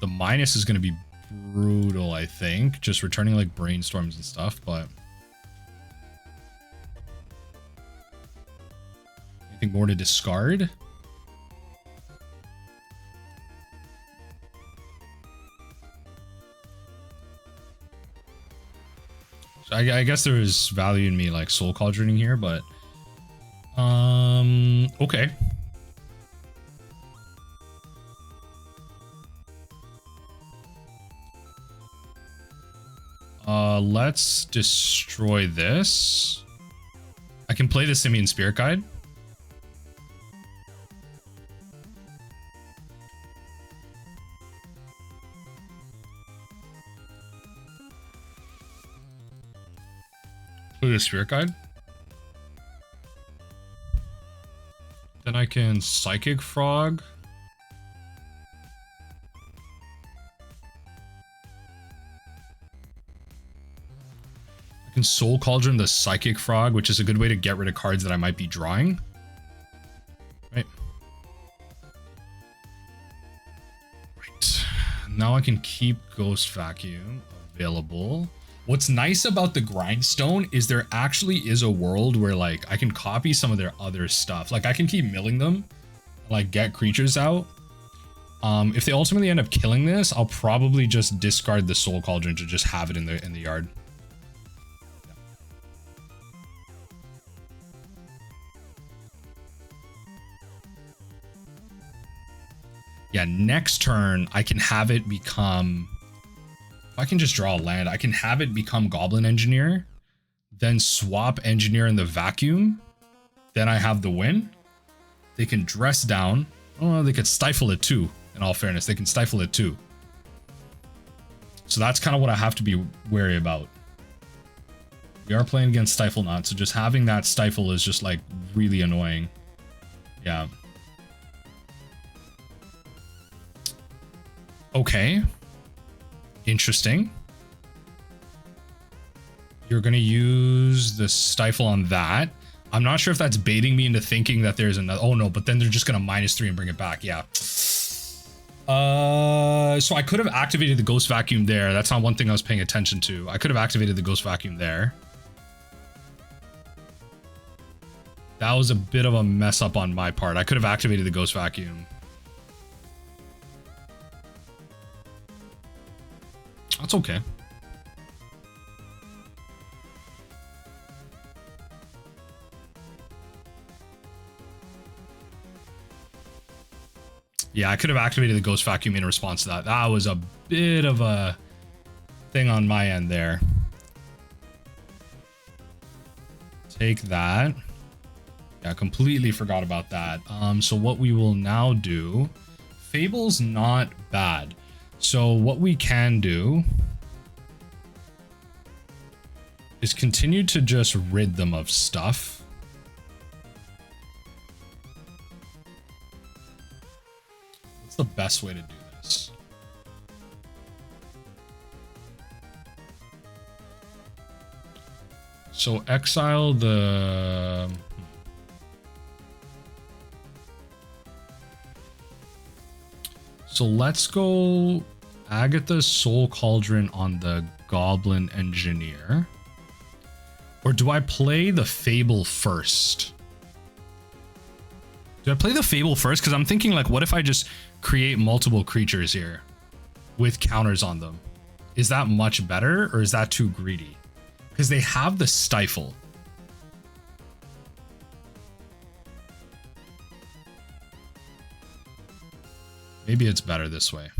The minus is gonna be brutal, I think. Just returning like brainstorms and stuff, but anything more to discard? So I guess there is value in me like Soul Cauldroning here, but okay. Let's destroy this. I can play the Simian Spirit Guide. Play the Spirit Guide. Then I can Psychic Frog. I can Soul Cauldron the Psychic Frog, which is a good way to get rid of cards that I might be drawing. Right. Right. Now I can keep Ghost Vacuum available. What's nice about the Grindstone is there actually is a world where like I can copy some of their other stuff. Like I can keep milling them, like get creatures out. If they ultimately end up killing this, I'll probably just discard the Soul Cauldron to just have it in the yard. Yeah, next turn I can have it become, if I can just draw a land, I can have it become Goblin Engineer, then swap Engineer in the vacuum, then I have the win. They can dress down. Oh, they could stifle it too, in all fairness. They can stifle it too. So that's kind of what I have to be wary about. We are playing against Stiflenought, so just having that stifle is just like really annoying. Yeah. Okay. Interesting. You're going to use the stifle on that. I'm not sure if that's baiting me into thinking that there's another. Oh no, but then they're just going to -3 and bring it back. Yeah. So I could have activated the Ghost Vacuum there. That's not one thing I was paying attention to. I could have activated the Ghost Vacuum there. That was a bit of a mess up on my part. I could have activated the Ghost Vacuum. That's okay. Yeah, I could have activated the Ghost Vacuum in response to that. That was a bit of a thing on my end there. Take that. Yeah, completely forgot about that. So what we will now do, Fable's not bad. So what we can do is continue to just rid them of stuff. What's the best way to do this? So exile the... So let's go Agatha's Soul Cauldron on the Goblin Engineer. Or do I play the Fable first? Do I play the Fable first? Because I'm thinking, like, what if I just create multiple creatures here with counters on them? Is that much better, or is that too greedy? Because they have the Stifle. Maybe it's better this way.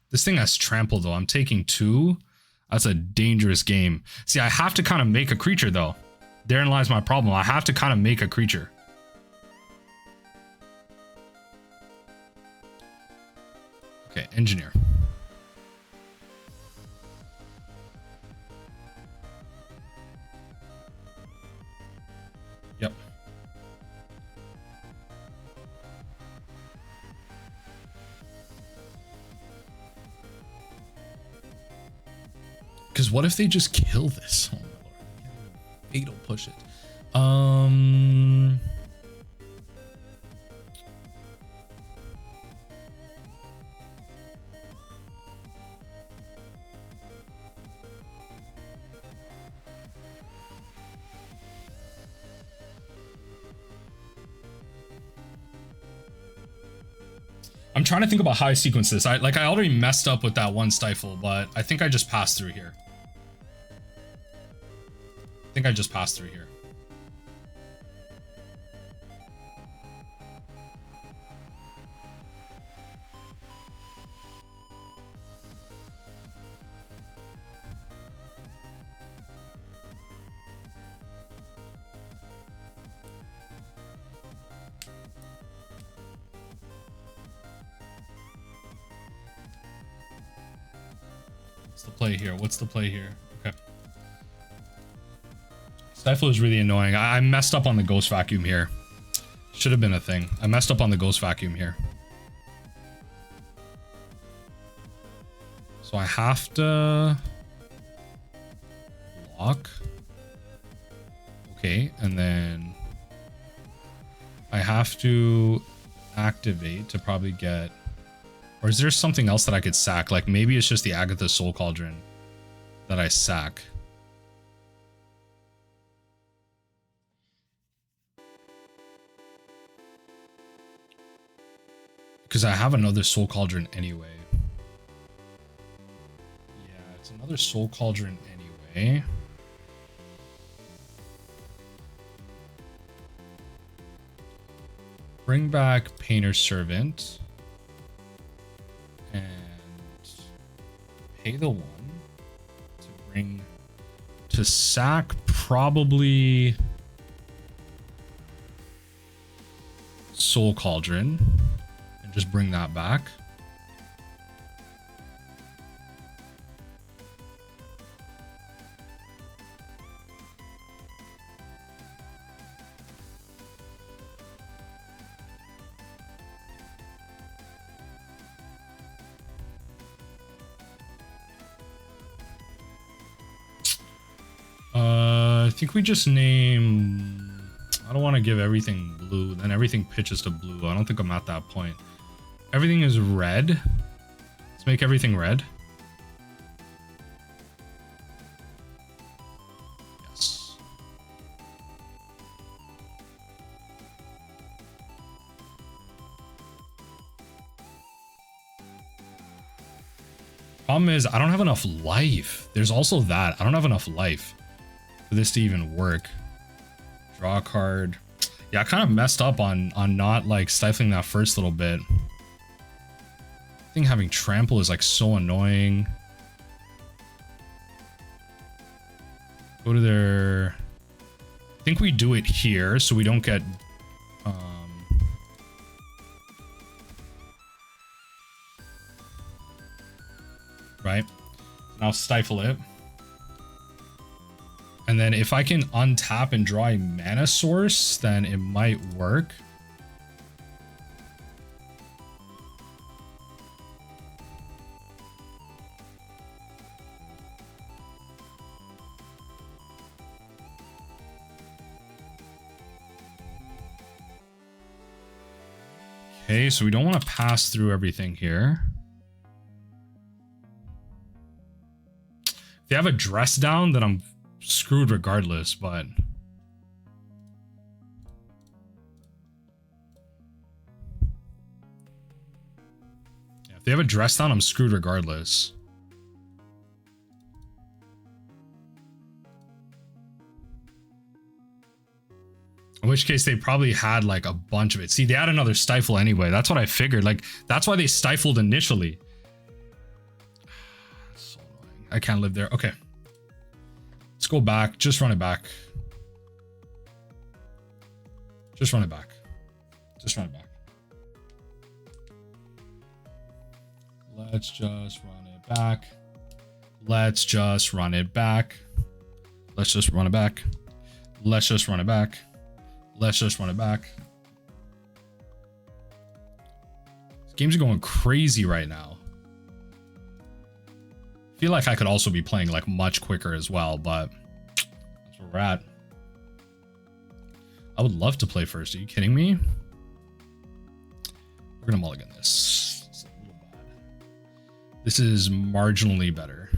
This thing has trample, though. I'm taking 2. That's a dangerous game. See, I have to kind of make a creature, though. Therein lies my problem. I have to kind of make a creature. Okay, Engineer. Yep. Because what if they just kill this? Oh my lord. Fatal push it. I'm trying to think about how I sequence this. I already messed up with that one Stifle, but I think I just passed through here. I think I just passed through here. What's the play here? What's the play here? Okay. Stifle is really annoying. I messed up on the Ghost Vacuum here. Should have been a thing. I messed up on the Ghost Vacuum here. So I have to block. Okay, and then I have to activate to probably get... Or is there something else that I could sack? Like maybe it's just the Agatha Soul Cauldron that I sack. Because I have another Soul Cauldron anyway. Yeah, it's another Soul Cauldron anyway. Bring back Painter's Servant. And pay the 1 to bring... To sack probably... Soul Cauldron. Just bring that back. I think we just name... I don't want to give everything blue, then everything pitches to blue. I don't think I'm at that point. Everything is red. Let's make everything red. Yes. Problem is, I don't have enough life. There's also that. I don't have enough life for this to even work. Draw a card. Yeah, I kind of messed up on not like stifling that first little bit. I think having trample is like so annoying. Go to their... I think we do it here so we don't get... Right? Now stifle it. And then if I can untap and draw a mana source, then it might work. Okay, so we don't want to pass through everything here. If they have a dress down, then I'm screwed regardless, but yeah, if they have a dress down, I'm screwed regardless. In which case they probably had like a bunch of it. See, they had another stifle anyway. That's what I figured. Like, that's why they stifled initially. So annoying. I can't live there. Okay. Let's go back. Just run it back. Just run it back. Just run it back. Let's just run it back. Let's just run it back. Let's just run it back. Let's just run it back. Let's just run it back. This game's going crazy right now. I feel like I could also be playing like much quicker as well, but that's where we're at. I would love to play first. Are you kidding me? We're gonna mulligan this. It's a little bad. This is marginally better.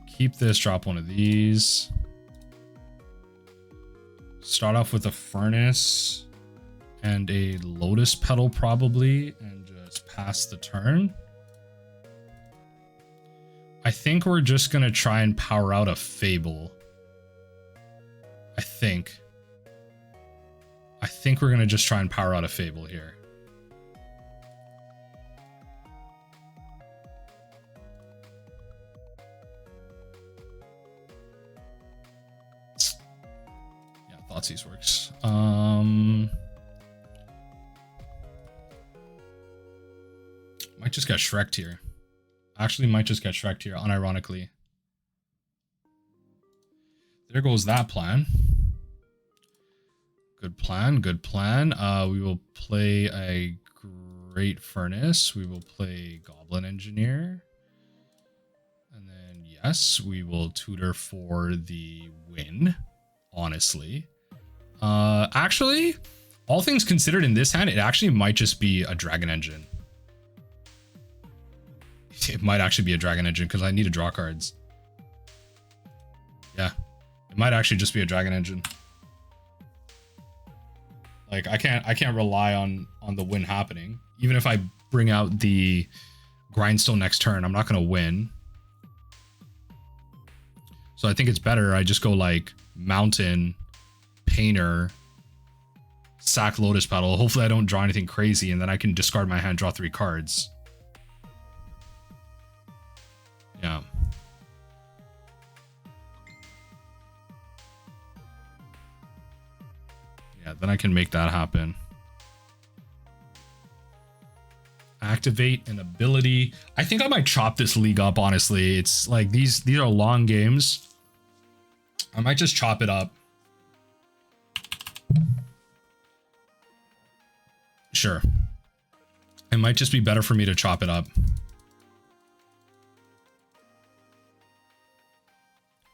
Keep this, drop one of these. Start off with a furnace and a Lotus Petal probably, and just pass the turn. I think we're just gonna try and power out a Fable. I think we're gonna just try and power out a Fable here. Thoughtseize works. Might just get Shrek'd here. Actually, might just get Shrek'd here, unironically. There goes that plan. Good plan, good plan. We will play a Great Furnace. We will play Goblin Engineer. And then, yes, we will tutor for the win, honestly. Actually, all things considered in this hand, it actually might just be a Dragon Engine. It might actually be a Dragon Engine because I need to draw cards. Yeah, it might actually just be a Dragon Engine. Like I can't rely on the win happening. Even if I bring out the Grindstone next turn, I'm not gonna win. So I think it's better I just go like Mountain, Painter, sack Lotus Petal. Hopefully I don't draw anything crazy, and then I can discard my hand, draw 3 cards. Yeah. Yeah, then I can make that happen. Activate an ability. I think I might chop this league up, honestly. It's like these are long games. I might just chop it up. Sure. It might just be better for me to chop it up.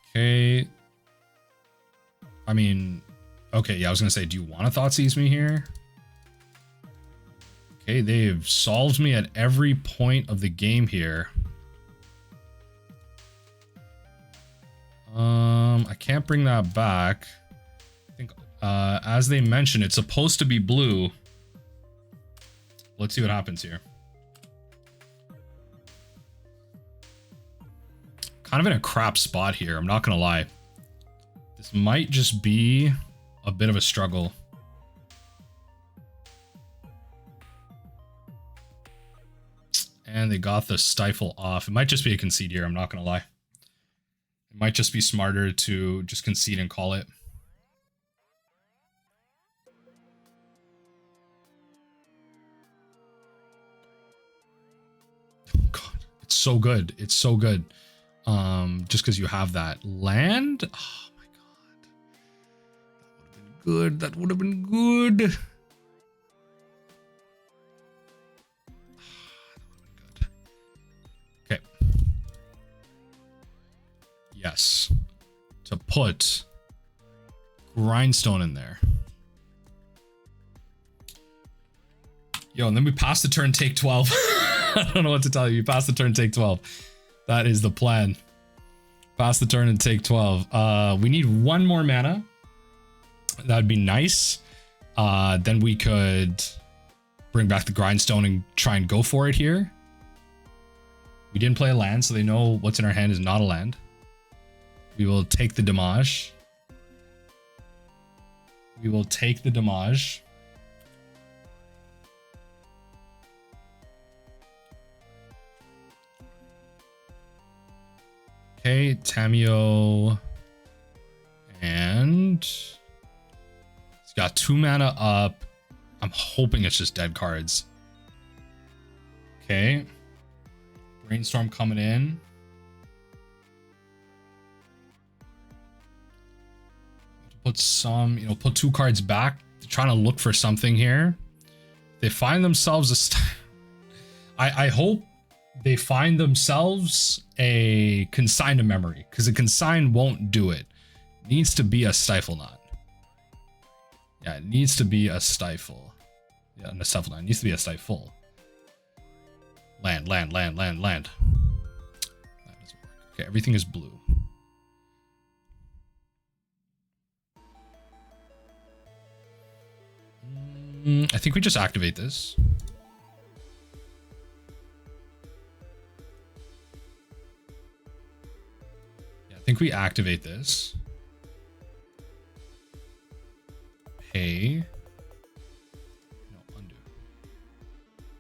Okay. I mean, okay, yeah, I was gonna say, do you want to Thoughtseize me here? Okay, they've solved me at every point of the game here. I can't bring that back. I think, as they mentioned, it's supposed to be blue. Let's see what happens here. Kind of in a crap spot here, I'm not gonna lie. This might just be a bit of a struggle. And they got the stifle off. It might just be a concede here, I'm not gonna lie. It might just be smarter to just concede and call it. God, it's so good. It's so good. Just because you have that land. Oh my god. That would have been good. That would have been good. Okay. Yes. To put Grindstone in there. Yo, and then we pass the turn, take 12. I don't know what to tell you. You pass the turn, take 12. That is the plan. Pass the turn and take 12. We need one more mana. That'd be nice. Then we could bring back the Grindstone and try and go for it here. We didn't play a land, so they know what's in our hand is not a land. We will take the damage. We will take the damage. Okay, Tamiyo. And he's got 2 mana up. I'm hoping it's just dead cards. Okay. Brainstorm coming in. Put some, put 2 cards back. They're trying to look for something here. They find themselves I hope they find themselves a consign to memory, because a consign won't do it. It needs to be a Stiflenought. Yeah, it needs to be a stifle. Yeah, a Stiflenought. It needs to be a stifle. Land. That doesn't work. Okay, everything is blue. I think we just activate this. Yeah, I think we activate this. Pay. No, undo.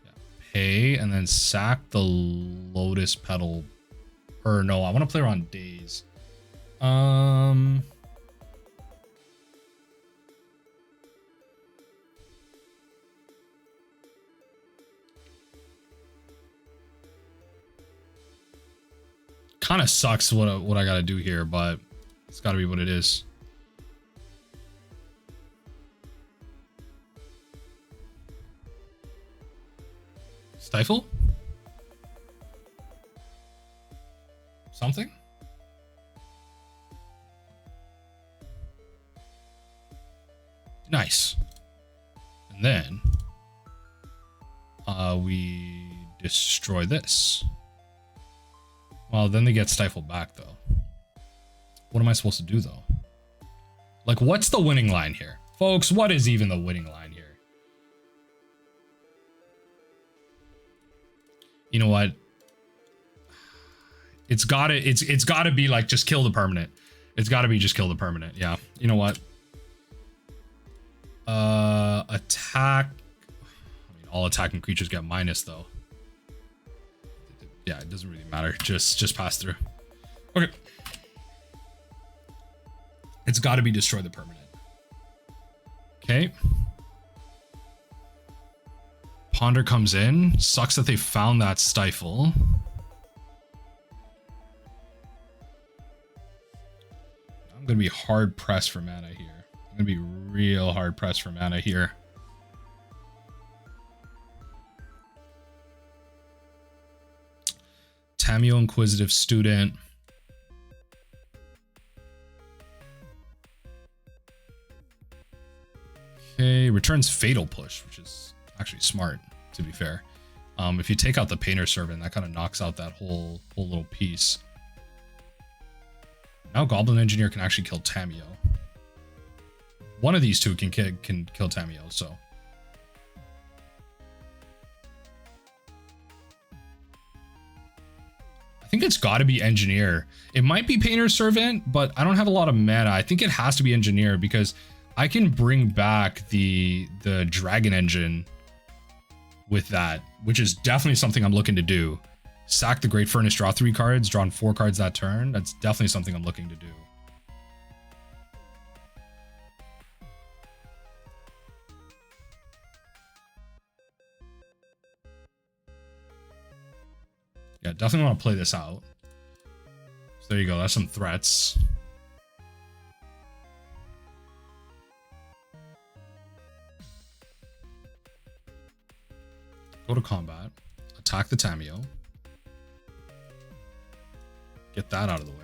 Yeah, pay and then sack the Lotus Petal. Or no, I want to play around days. Kind of sucks what I gotta do here, but it's gotta be what it is. Stifle? Something? Nice. And then we destroy this. Well, then they get stifled back, though. What am I supposed to do, though? Like, what's the winning line here? Folks, what is even the winning line here? You know what? It's gotta be like, just kill the permanent. It's gotta be just kill the permanent. Yeah. You know what? Attack. I mean, all attacking creatures get minus, though. Yeah, it doesn't really matter. Just pass through. Okay. It's got to be destroy the permanent. Okay. Ponder comes in. Sucks that they found that stifle. I'm going to be hard pressed for mana here. I'm going to be real hard pressed for mana here. Tamiyo Inquisitive Student. Okay, returns Fatal Push, which is actually smart, to be fair. If you take out the Painter Servant, that kind of knocks out that whole little piece. Now Goblin Engineer can actually kill Tamiyo. One of these two can kill Tamiyo, so. I think it's got to be Engineer. It might be Painter Servant, but I don't have a lot of mana. I think it has to be Engineer because I can bring back the Dragon Engine with that, which is definitely something I'm looking to do. Sack the Great Furnace, draw 3 cards, drawn 4 cards that turn. That's definitely something I'm looking to do. Yeah, definitely want to play this out. there you go. That's some threats. Go to combat. Attack the Tamiyo. Get that out of the way.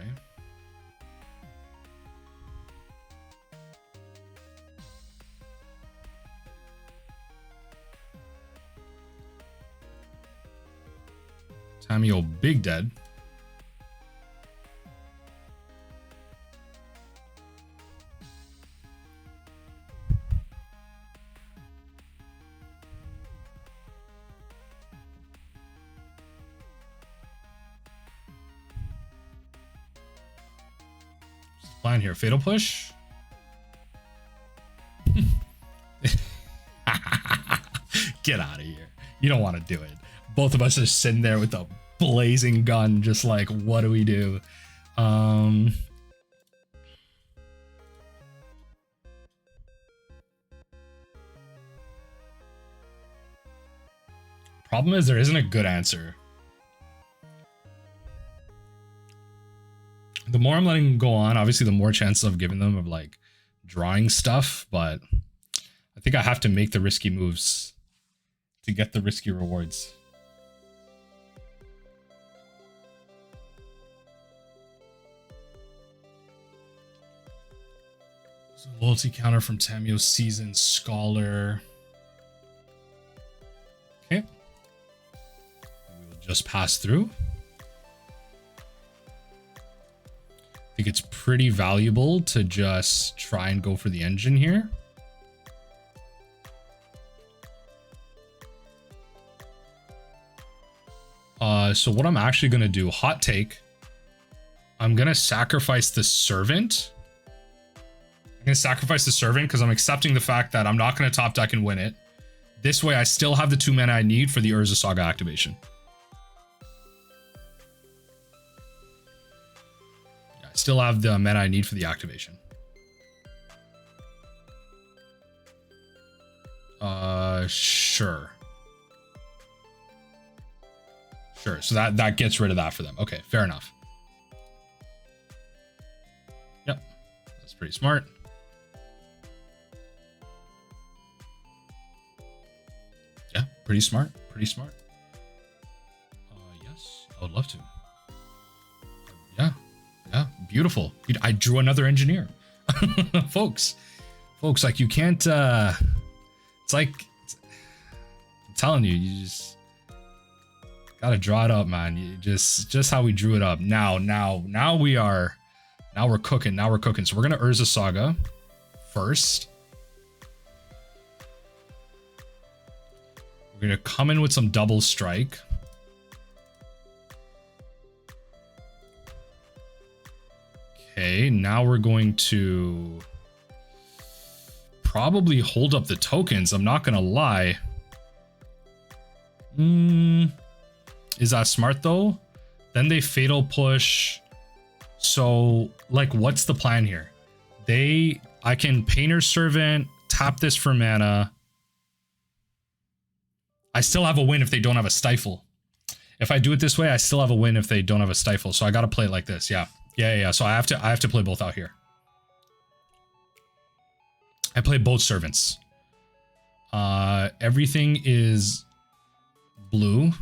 Tamiyo big dead. Plan here. Fatal push. Get out of here. You don't want to do it. Both of us are sitting there with a blazing gun, just like, what do we do? Problem is, there isn't a good answer. The more I'm letting them go on, obviously the more chances of giving them of like drawing stuff, but I think I have to make the risky moves to get the risky rewards. So loyalty counter from Tamiyo's Seasoned Scholar. Okay. We will just pass through. I think it's pretty valuable to just try and go for the engine here. So what I'm actually going to do, hot take, I'm going to sacrifice the Servant. I'm going to sacrifice the Servant because I'm accepting the fact that I'm not going to top deck and win it. This way I still have the 2 mana I need for the Urza Saga activation. Yeah, I still have the mana I need for the activation. Sure. Sure, so that gets rid of that for them. Okay, fair enough. Yep, that's pretty smart. Yeah, pretty smart, pretty smart. Yes, I would love to. Yeah, beautiful. I drew another engineer. Folks, like you can't, it's like, I'm telling you, you just gotta draw it up, man. You just how we drew it up. Now we're cooking. So we're gonna Urza Saga first. We're gonna come in with some double strike. Okay, now we're going to probably hold up the tokens. I'm not gonna lie. Is that smart though? Then they fatal push. So like, what's the plan here? I can Painter's Servant, tap this for mana. I still have a win if they don't have a Stifle. If I do it this way, I still have a win if they don't have a Stifle. So I got to play it like this. Yeah. So I have to play both out here. I play both Servants. Everything is blue.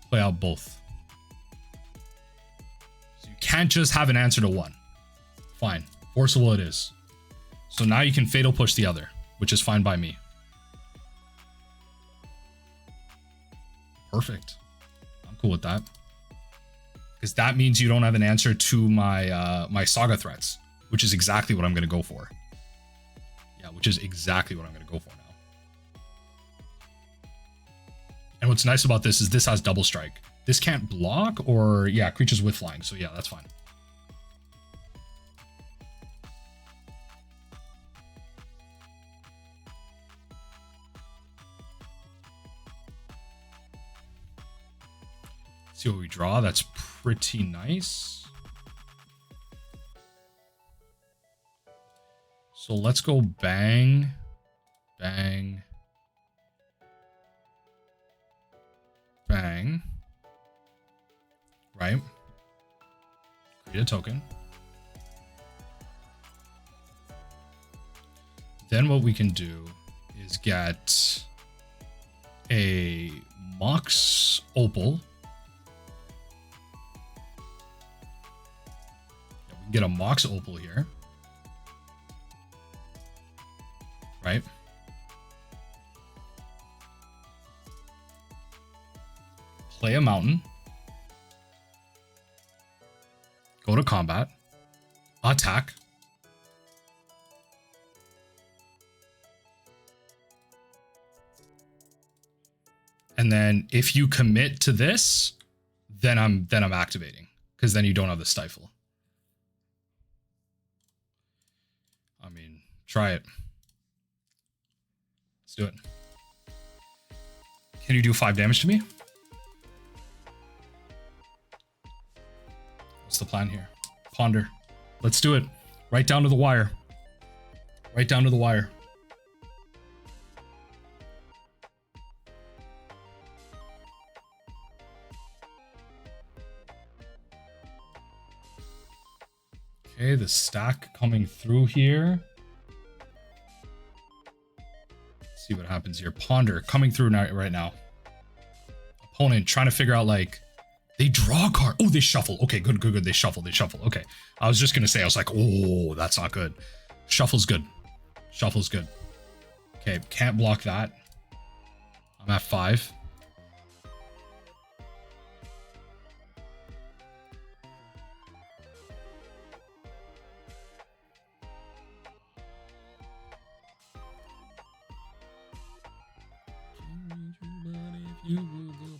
Play out both. So you can't just have an answer to one. Fine. Forcible it is. So now you can fatal push the other, which is fine by me. Perfect. I'm cool with that. Because that means you don't have an answer to my my Saga threats, which is exactly what I'm going to go for. Yeah, which is exactly what I'm going to go for now. And what's nice about this is this has double strike. This can't block or, yeah, creatures with flying. So yeah, that's fine. See what we draw. That's pretty nice. So let's go bang, bang, Bang. Right. Create a token. Then what we can do is get a Mox Opal. Yeah, we can get a Mox Opal here. Right. Play a mountain. Go to combat. Attack. And then if you commit to this, then I'm activating, because then you don't have the stifle. I mean, try it. Let's do it. Can you do 5 damage to me? What's the plan here? Ponder. Let's do it. Right down to the wire. Right down to the wire. Okay, the stack coming through here. Let's see what happens here. Ponder coming through now, right now. Opponent trying to figure out, like, they draw a card. Oh, they shuffle. Okay, good. They shuffle. Okay. I was just going to say, I was like, oh, that's not good. Shuffle's good. Shuffle's good. Okay, can't block that. I'm at 5.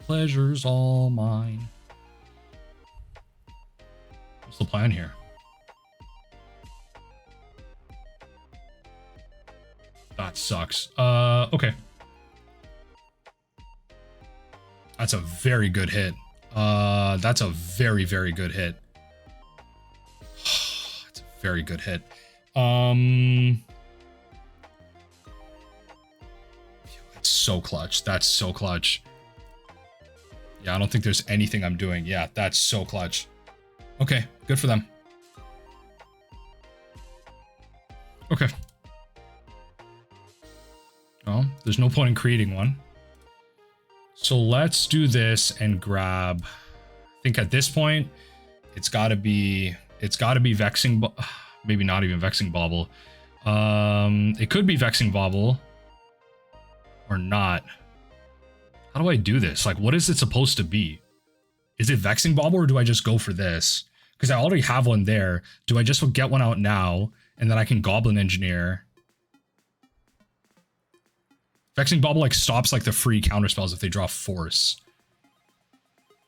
Pleasure's all mine. What's the plan here? That sucks. Okay. That's a very good hit. That's a very, very good hit. That's a very good hit. That's so clutch. That's so clutch. Yeah, I don't think there's anything I'm doing. Yeah, that's so clutch. Okay, good for them. Okay. Oh, there's no point in creating one. So let's do this and grab, I think at this point, it's gotta be Vexing, maybe not even Vexing Bauble. It could be Vexing Bauble or not. How do I do this? Like, what is it supposed to be? Is it Vexing Bauble, or do I just go for this? Because I already have one there. Do I just get one out now, and then I can Goblin Engineer? Vexing Bauble, like, stops, like, the free counterspells if they draw Force.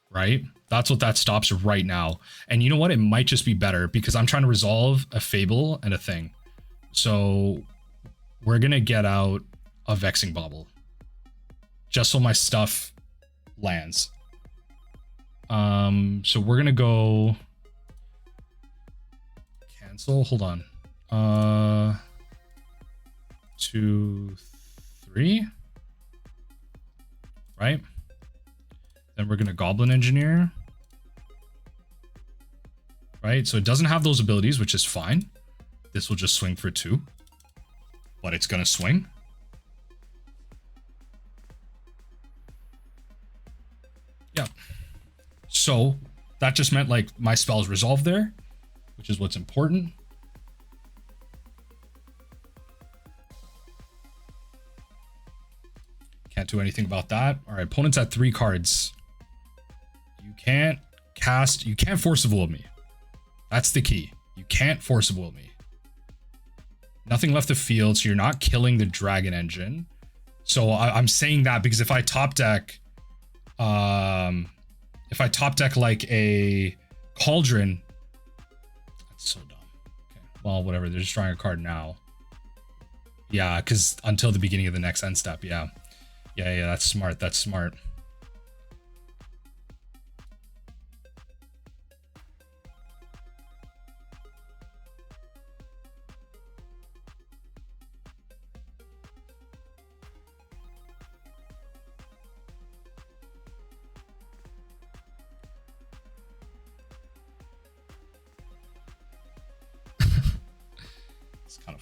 Right? That's what that stops right now. And you know what? It might just be better, because I'm trying to resolve a Fable and a thing. So, we're gonna get out a Vexing Bauble. Just so my stuff lands. So we're gonna go cancel. Hold on. 2, 3. Right? Then we're gonna Goblin Engineer. Right? So it doesn't have those abilities, which is fine. This will just swing for 2. But it's gonna swing. Yeah. So that just meant, like, my spell's resolved there, which is what's important. Can't do anything about that. All right, opponent's at 3 cards. You can't Force of Will me. That's the key. You can't Force of Will me. Nothing left to field, so you're not killing the Dragon Engine. So I'm saying that because if I top deck like a Cauldron, that's so dumb. Okay, well, whatever. They're just drawing a card now. Yeah, because until the beginning of the next end step. Yeah, that's smart. That's smart.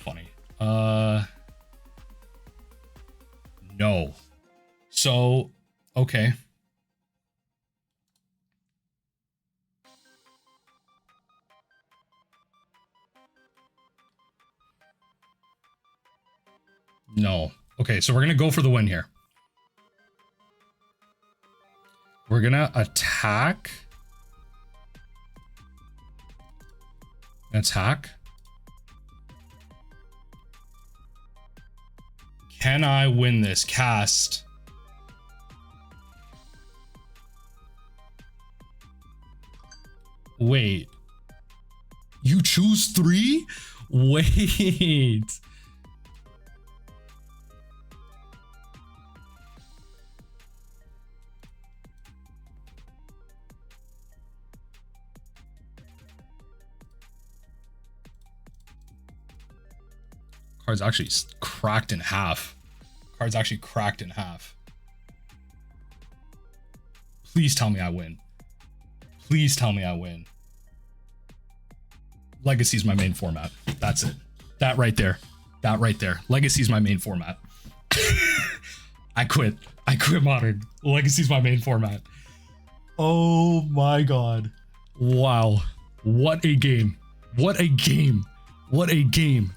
funny. No. So, okay. No. Okay, so we're gonna go for the win here. We're gonna attack. Attack. Can I win this cast? Wait. You choose 3? Wait. Card's actually cracked in half. Card's actually cracked in half. Please tell me I win. Please tell me I win. Legacy's my main format. That's it. That right there. That right there. Legacy's my main format. I quit. I quit Modern. Legacy's my main format. Oh my god. Wow. What a game. What a game. What a game.